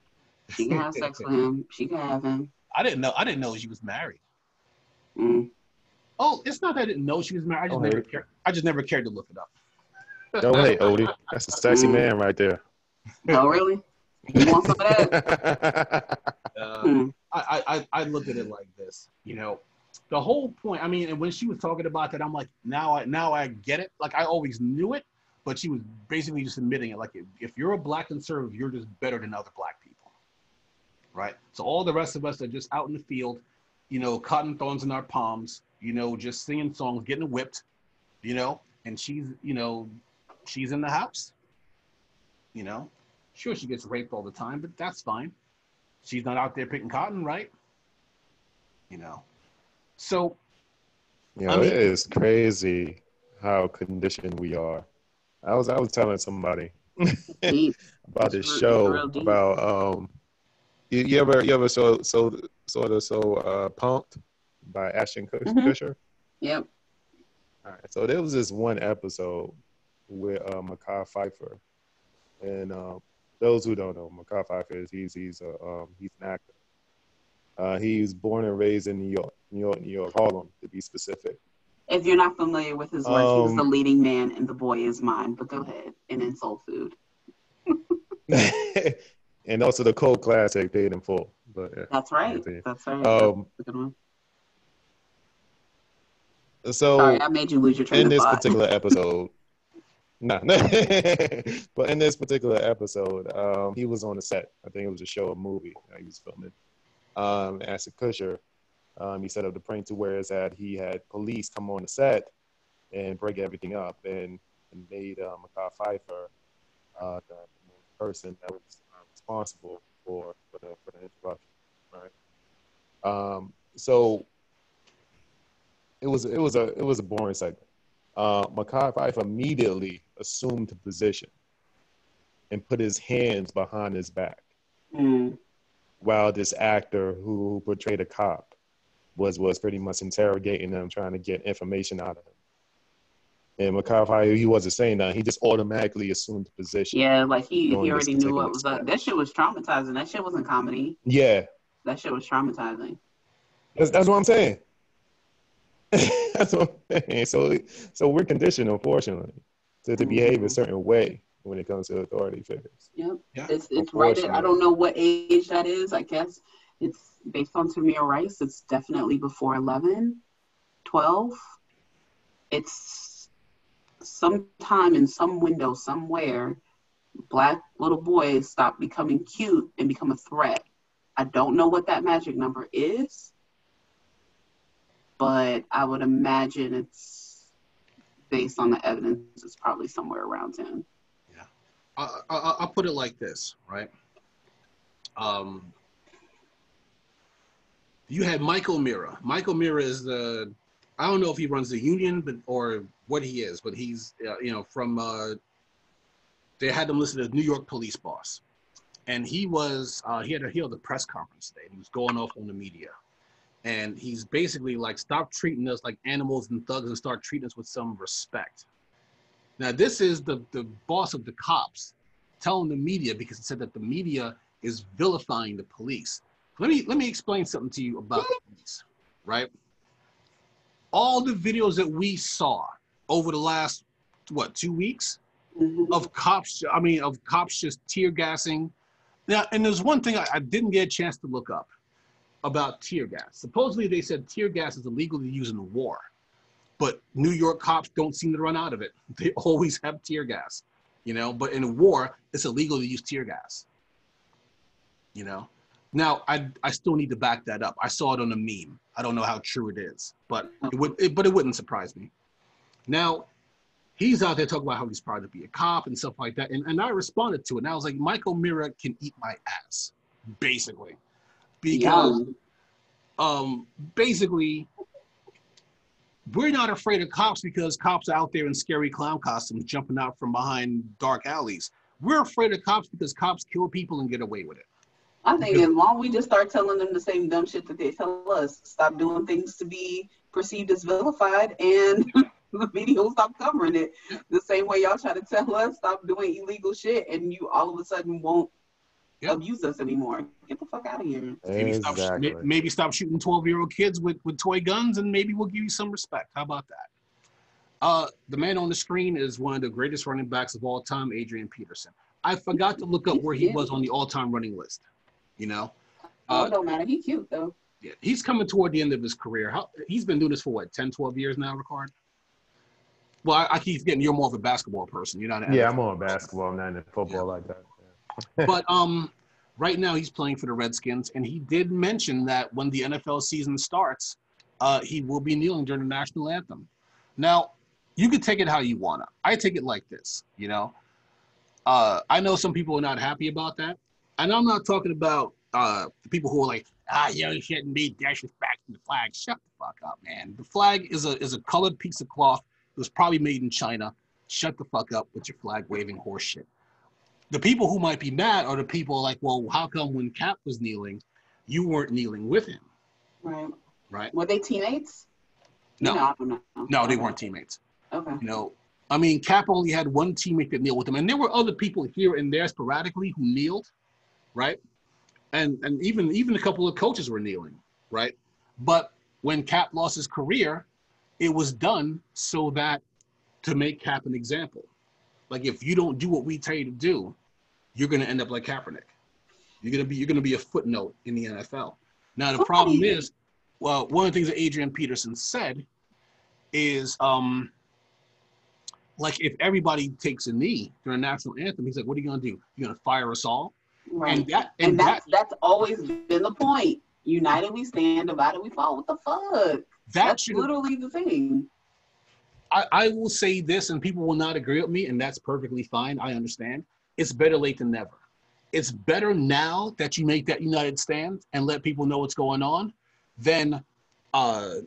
She can have sex with him. She can have him. I didn't know she was married. Mm. Oh, it's not that I didn't know she was married. I just never cared to look it up. Don't hate, Odie. That's a sexy man right there. Oh, really? You want some of that? I look at it like this. The whole point. I mean, and when she was talking about that, I'm like, now I get it. Like, I always knew it, but she was basically just admitting it. Like, if you're a black conservative, you're just better than other black people, right? So all the rest of us are just out in the field, cotton thorns in our palms, just singing songs, getting whipped, and she's in the house, Sure, she gets raped all the time, but that's fine. She's not out there picking cotton, right? So. It is crazy how conditioned we are. I was telling somebody about this show about you ever so Punked by Ashton Kutcher? Yep. All right. So there was this one episode with Mekhi Phifer, and those who don't know, Mekhi Phifer he's an actor. He was born and raised in New York, Harlem to be specific. If you're not familiar with his work, he was the leading man in The Boy Is Mine. But go ahead, and in Soul Food. And also the cult classic Paid in Full. But that's right. That's right. So sorry, I made you lose your train of thought. Particular episode. Nah. But in this particular episode, he was on the set. I think it was a show or movie that he was filming. Ashton Kutcher, he set up the prank to where it's that he had police come on the set and break everything up and made Mekhi Phifer the person that was responsible for the interruption, right? So it was a boring segment. Mekhi Phifer immediately assumed the position and put his hands behind his back, while this actor who portrayed a cop was pretty much interrogating him, trying to get information out of him. And Mekhi Phifer, he wasn't saying that. He just automatically assumed the position. Yeah, like he already knew what was up. That shit was traumatizing. That shit wasn't comedy. Yeah. That shit was traumatizing. That's what I'm saying. That's what I'm saying. So we're conditioned, unfortunately, to behave a certain way when it comes to authority figures. Yep. Yeah. It's right at, I don't know what age that is. I guess it's based on Tamir Rice. It's definitely before 11, 12. It's sometime in some window somewhere, black little boys stop becoming cute and become a threat. I don't know what that magic number is, but I would imagine it's based on the evidence. It's probably somewhere around 10. Yeah. I'll put it like this, right? You had Michael Mira. Michael Mira is the, I don't know if he runs the union, or what he is, but he's, from, they had him listed as New York police boss. And he was, he had a press conference today. He was going off on the media. And he's basically like, stop treating us like animals and thugs and start treating us with some respect. Now, this is the boss of the cops telling the media, because he said that the media is vilifying the police. Let me explain something to you about the police, right? All the videos that we saw over the last, 2 weeks of cops, of cops just tear gassing. Now, and there's one thing I didn't get a chance to look up. about tear gas. Supposedly they said tear gas is illegal to use in war, but New York cops don't seem to run out of it. They always have tear gas, you know, but in a war, it's illegal to use tear gas, you know. Now, I still need to back that up. I saw it on a meme. I don't know how true it is, but it wouldn't surprise me. Now, he's out there talking about how he's proud to be a cop and stuff like that, and I responded to it, and I was like, Michael Mira can eat my ass, basically. Because basically, we're not afraid of cops because cops are out there in scary clown costumes jumping out from behind dark alleys. We're afraid of cops because cops kill people and get away with it. I think as long as we just start telling them the same dumb shit that they tell us, stop doing things to be perceived as vilified, and the media will stop covering it. The same way y'all try to tell us stop doing illegal shit, and you all of a sudden won't abuse us anymore. Get the fuck out of here. Maybe stop shooting 12-year-old kids with toy guns, and maybe we'll give you some respect. How about that? The man on the screen is one of the greatest running backs of all time, Adrian Peterson. I forgot to look up where he was on the all-time running list. You know? It don't matter. He's cute, though. Yeah, he's coming toward the end of his career. He's been doing this for, what, 10, 12 years now, Ricard? Well, I keep getting you're more of a basketball person. You're not an I'm more basketball. I'm not in football like that. Yeah. But right now he's playing for the Redskins, and he did mention that when the NFL season starts, he will be kneeling during the national anthem. Now, you can take it how you want to. I take it like this, you know? I know some people are not happy about that. And I'm not talking about the people who are like, you shouldn't be disrespecting the flag. Shut the fuck up, man. The flag is a colored piece of cloth. It was probably made in China. Shut the fuck up with your flag waving horse shit. The people who might be mad are the people like, well, how come when Cap was kneeling, you weren't kneeling with him? Right. Right. Were they teammates? No. I don't know. No, they weren't teammates. Okay. You know, I mean, Cap only had one teammate that kneeled with him, and there were other people here and there sporadically who kneeled, right? And even a couple of coaches were kneeling, right? But when Cap lost his career, it was done so that to make Cap an example. Like, if you don't do what we tell you to do, you're going to end up like Kaepernick. You're going to be a footnote in the NFL. Now, the problem is, well, one of the things that Adrian Peterson said is, like, if everybody takes a knee during the national anthem, he's like, what are you going to do? You're going to fire us all? Right. And that's always been the point. United we stand, divided we fall. What the fuck? That's literally the thing. I will say this, and people will not agree with me, and that's perfectly fine. I understand. It's better late than never. It's better now that you make that united stand and let people know what's going on than to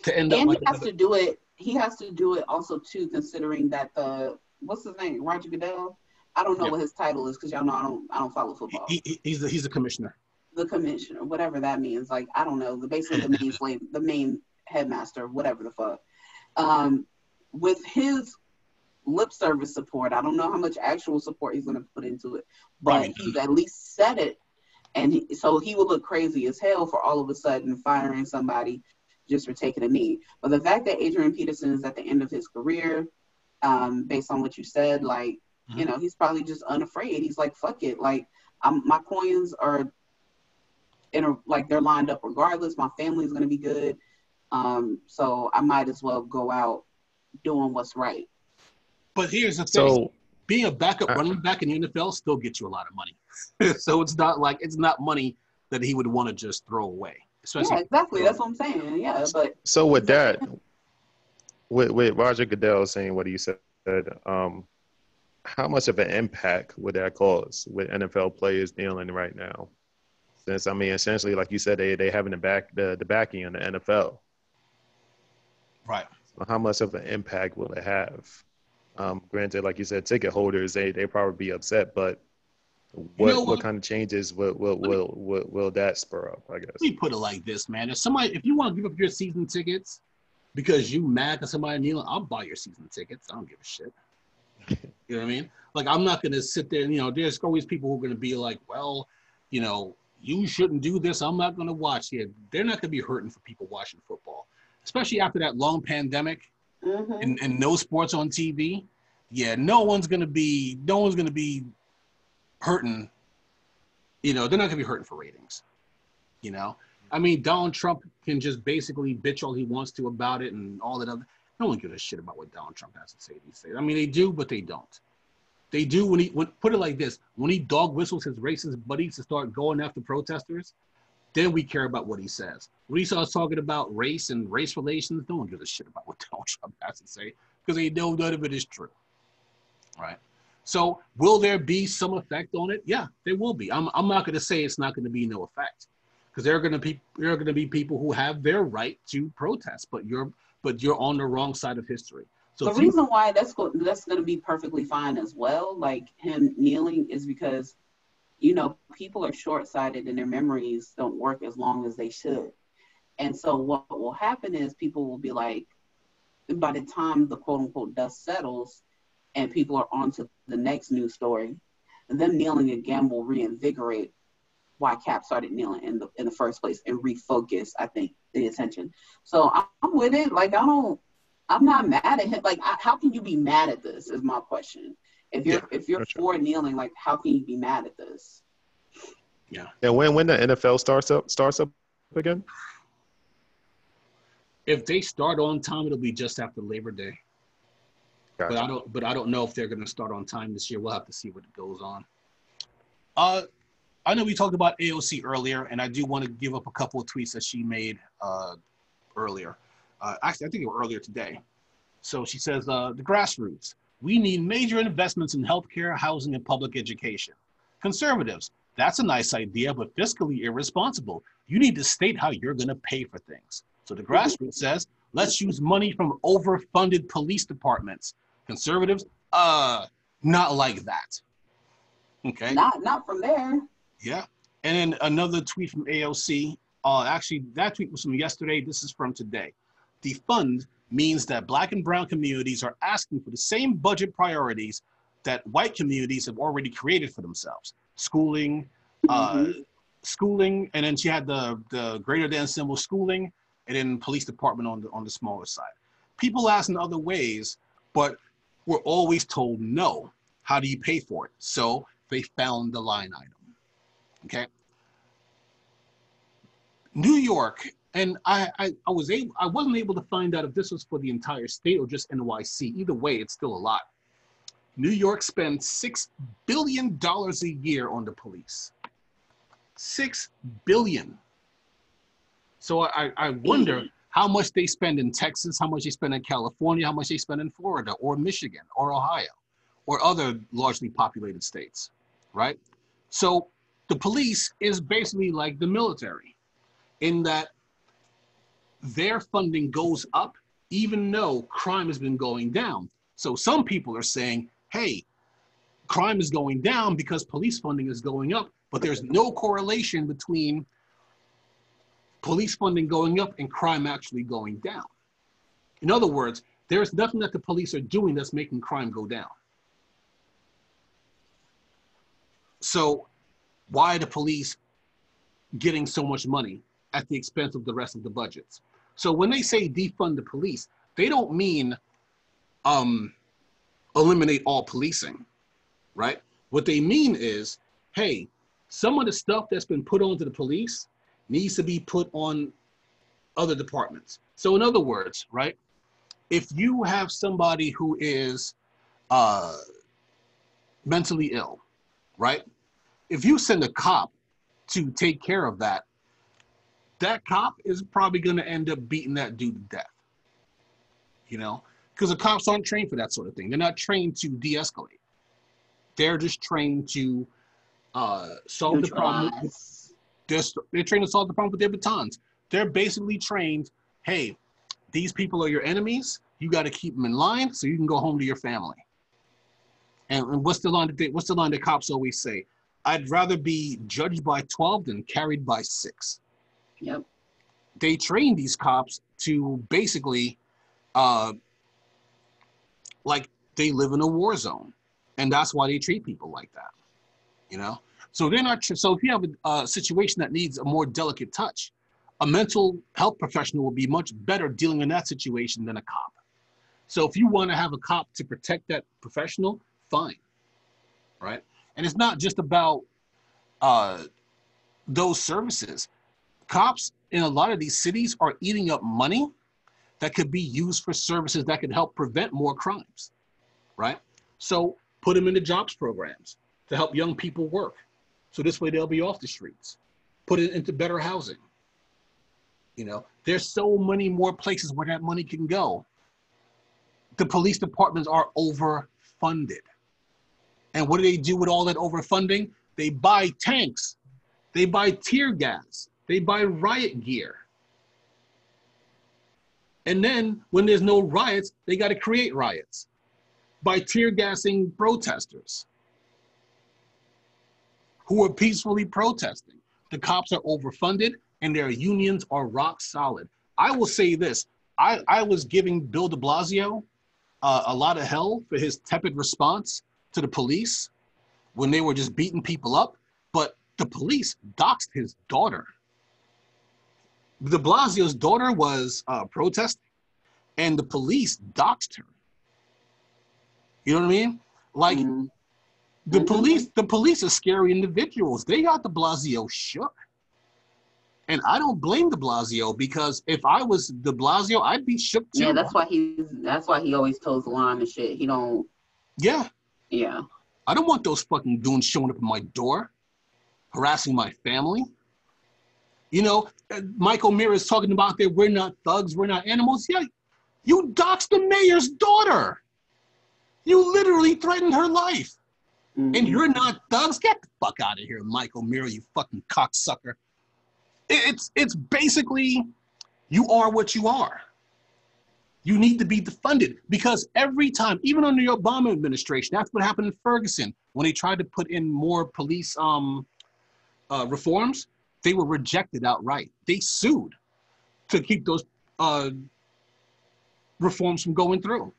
end up. And he has to do it. He has to do it also too, considering that what's his name, Roger Goodell. I don't know what his title is because y'all know I don't follow football. He's the commissioner. The commissioner, whatever that means. Like, I don't know. Basically the main headmaster, whatever the fuck. With his lip service support, I don't know how much actual support he's going to put into it, but he's at least said it, and so he would look crazy as hell for all of a sudden firing somebody just for taking a knee. But the fact that Adrian Peterson is at the end of his career, based on what you said, like, you know, he's probably just unafraid. He's like, fuck it, like, my coins are they're lined up regardless. My family's going to be good. So I might as well go out doing what's right. But here's the thing. So, being a backup running back in the NFL still gets you a lot of money. So it's not money that he would want to just throw away. Yeah, exactly. That's what I'm saying. Yeah, but so with that, with Roger Goodell saying what he said, how much of an impact would that cause with NFL players kneeling right now? Since, I mean, essentially, like you said, they having the backing in the NFL. Right. So how much of an impact will it have? Granted, like you said, ticket holders, they probably be upset, but what kind of changes will that spur up, I guess? Let me put it like this, man. If you want to give up your season tickets because you mad at somebody kneeling, I'll buy your season tickets. I don't give a shit. You know what I mean? Like, I'm not going to sit there and, you know, there's always people who are going to be like, well, you know, you shouldn't do this. I'm not going to watch it. They're not going to be hurting for people watching football, especially after that long pandemic and no sports on TV. Yeah, no one's going to be hurting. You know, they're not going to be hurting for ratings. You know, I mean, Donald Trump can just basically bitch all he wants to about it and all that other. No one gives a shit about what Donald Trump has to say these days. I mean, they do, but they don't. They do when put it like this: when he dog whistles his racist buddies to start going after protesters, then we care about what he says. When he starts talking about race and race relations, no one gives a shit about what Donald Trump has to say because they know none of it is true, right? So, will there be some effect on it? Yeah, there will be. I'm not going to say it's not going to be no effect, because there are going to be people who have their right to protest, but you're on the wrong side of history. So the reason why that's going to be perfectly fine as well, like him kneeling, is because, you know, people are short-sighted and their memories don't work as long as they should. And so what will happen is people will be like, by the time the quote-unquote dust settles and people are on to the next news story, them kneeling again will reinvigorate why Cap started kneeling in the first place and refocus, I think, the attention. So I'm with it. Like, I'm not mad at him. Like, how can you be mad at this is my question. If you're for kneeling, like, how can you be mad at this? Yeah. And when the NFL starts up again? If they start on time, it'll be just after Labor Day. Gotcha. But I don't know if they're going to start on time this year. We'll have to see what goes on. I know we talked about AOC earlier, and I do want to give up a couple of tweets that she made earlier. Actually, I think it was earlier today. So she says, the grassroots. We need major investments in healthcare, housing, and public education. Conservatives. That's a nice idea, but fiscally irresponsible. You need to state how you're going to pay for things. So the grassroots says, let's use money from overfunded police departments. Conservatives, not like that. Okay. Not from there. Yeah. And then another tweet from AOC. Actually, that tweet was from yesterday. This is from today. Defund means that Black and brown communities are asking for the same budget priorities that white communities have already created for themselves. Schooling, schooling, and then she had the greater than symbol schooling, and then police department on the smaller side. People ask in other ways, but we're always told no. How do you pay for it? So they found the line item. Okay. New York, and I wasn't able to find out if this was for the entire state or just NYC. Either way, it's still a lot. New York spends $6 billion a year on the police. $6 billion. So I wonder how much they spend in Texas, how much they spend in California, how much they spend in Florida or Michigan or Ohio or other largely populated states, right? So the police is basically like the military in that their funding goes up even though crime has been going down. So some people are saying, hey, crime is going down because police funding is going up, but there's no correlation between police funding going up and crime actually going down. In other words, there's nothing that the police are doing that's making crime go down. So why are the police getting so much money at the expense of the rest of the budgets? So when they say defund the police, they don't mean eliminate all policing, right? What they mean is, hey, some of the stuff that's been put onto the police needs to be put on other departments. So in other words, right, if you have somebody who is mentally ill, right? If you send a cop to take care of that, that cop is probably going to end up beating that dude to death, you know, because the cops aren't trained for that sort of thing. They're not trained to de-escalate. They're just trained to solve the problem. They're trained to solve the problem with their batons. They're basically trained, hey, these people are your enemies. You got to keep them in line so you can go home to your family. And what's the line that cops always say? I'd rather be judged by 12 than carried by 6. Yep. They train these cops to basically, like they live in a war zone, and that's why they treat people like that, you know? So they're not, so if you have a situation that needs a more delicate touch, a mental health professional will be much better dealing in that situation than a cop. So if you want to have a cop to protect that professional, fine, right? And it's not just about those services. Cops in a lot of these cities are eating up money that could be used for services that could help prevent more crimes, right? So put them into jobs programs to help young people work. So this way they'll be off the streets. Put it into better housing. You know, there's so many more places where that money can go. The police departments are overfunded. And what do they do with all that overfunding? They buy tanks. They buy tear gas. They buy riot gear. And then when there's no riots, they got to create riots by tear gassing protesters who are peacefully protesting. The cops are overfunded and their unions are rock solid. I will say this. I was giving Bill de Blasio a lot of hell for his tepid response to the police when they were just beating people up, but the police doxed his daughter. De Blasio's daughter was protesting, and the police doxed her. You know what I mean? Like, the police are scary individuals. They got de Blasio shook. And I don't blame de Blasio, because if I was de Blasio, I'd be shook too. Yeah, that's why he always toes the line and shit. He don't. Yeah. Yeah. I don't want those fucking goons showing up at my door, harassing my family. You know, Mike O'Meara is talking about that we're not thugs, we're not animals. Yeah, you doxed the mayor's daughter. You literally threatened her life. And you're not thugs? Get the fuck out of here, Mike O'Meara, you fucking cocksucker. It's basically, you are what you are. You need to be defunded, because every time, even under the Obama administration, that's what happened in Ferguson when they tried to put in more police reforms. They were rejected outright. They sued to keep those reforms from going through.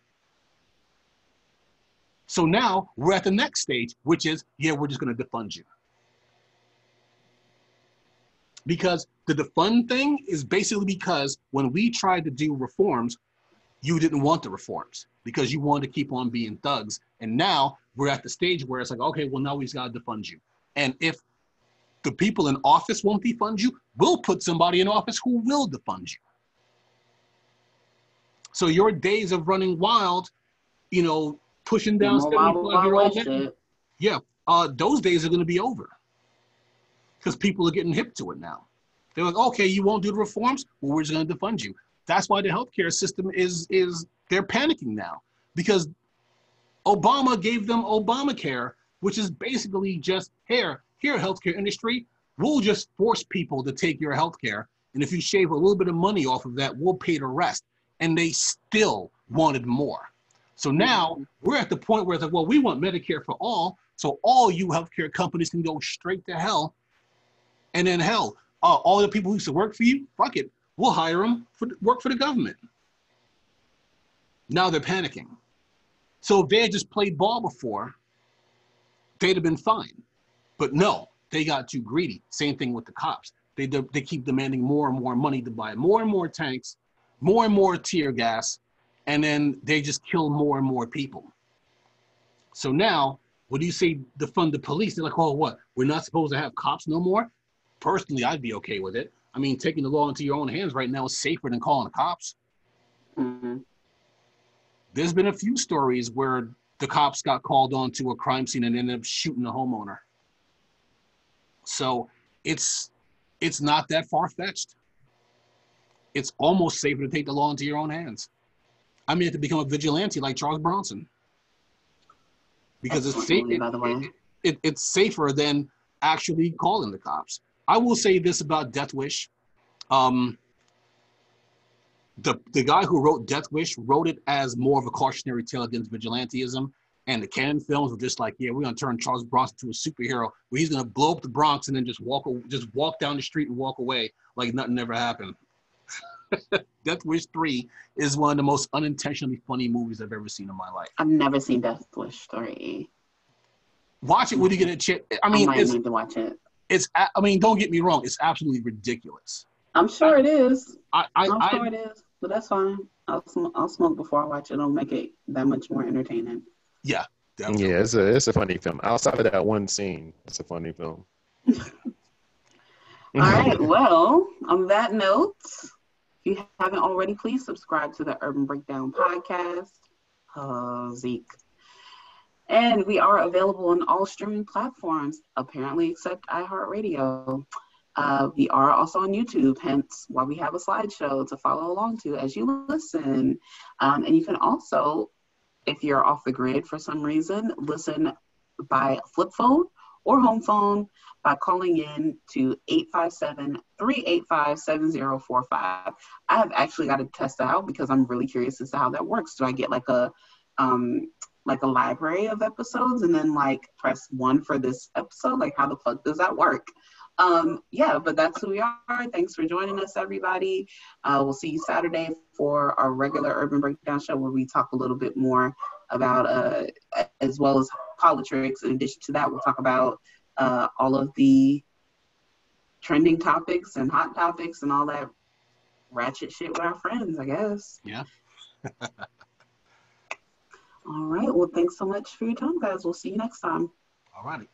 So now we're at the next stage, which is, yeah, we're just going to defund you. Because the defund thing is basically because when we tried to do reforms, you didn't want the reforms because you wanted to keep on being thugs. And now we're at the stage where it's like, okay, well, now we just got to defund you. And if the people in office won't defund you, we'll put somebody in office who will defund you. So your days of running wild, you know, pushing down 75-year-old men, yeah, those days are going to be over because people are getting hip to it now. They're like, okay, you won't do the reforms? Well, we're just going to defund you. That's why the healthcare system is they're panicking now, because Obama gave them Obamacare, which is basically just, here, healthcare industry, we'll just force people to take your healthcare. And if you shave a little bit of money off of that, we'll pay the rest. And they still wanted more. So now we're at the point where it's like, well, we want Medicare for all. So all you healthcare companies can go straight to hell. And then hell, all the people who used to work for you, fuck it. We'll hire them for work for the government. Now they're panicking. So if they had just played ball before, they'd have been fine. But no, they got too greedy. Same thing with the cops. They keep demanding more and more money to buy more and more tanks, more and more tear gas, and then they just kill more and more people. So now, what do you say defund the police? They're like, oh, what? We're not supposed to have cops no more? Personally, I'd be okay with it. I mean, taking the law into your own hands right now is safer than calling the cops. There's been a few stories where the cops got called on to a crime scene and ended up shooting a homeowner. So it's not that far-fetched. It's almost safer to take the law into your own hands. I mean, to become a vigilante like Charles Bronson. Because it's safer than actually calling the cops. I will say this about Death Wish. The guy who wrote Death Wish wrote it as more of a cautionary tale against vigilantism. And the Cannon films were just like, yeah, we're going to turn Charles Bronson to a superhero where he's going to blow up the Bronx and then just walk down the street and walk away like nothing ever happened. Death Wish 3 is one of the most unintentionally funny movies I've ever seen in my life. I've never seen Death Wish 3. Watch it when you get a chance. I might need to watch it. I mean, don't get me wrong. It's absolutely ridiculous. I'm sure it is. I'm sure it is, but that's fine. I'll smoke before I watch it. It'll make it that much more entertaining. Yeah, definitely. Yeah, it's a funny film. Outside of that one scene, it's a funny film. All right. Well, on that note, if you haven't already, please subscribe to the Urban Breakdown podcast. Zeke. And we are available on all streaming platforms, apparently except iHeartRadio. We are also on YouTube, hence why we have a slideshow to follow along to as you listen. And you can also, if you're off the grid for some reason, listen by flip phone or home phone by calling in to 857-385-7045. I have actually got to test that out because I'm really curious as to how that works. Do I get like a library of episodes and then like press 1 for this episode? Like, how the fuck does that work? Yeah, but that's who we are. Thanks for joining us, everybody. We'll see you Saturday for our regular Urban Breakdown show where we talk a little bit more about, as well as POLI-TRICKS. In addition to that, we'll talk about all of the trending topics and hot topics and all that ratchet shit with our friends, I guess. Yeah. All right. Well, thanks so much for your time, guys. We'll see you next time. All righty.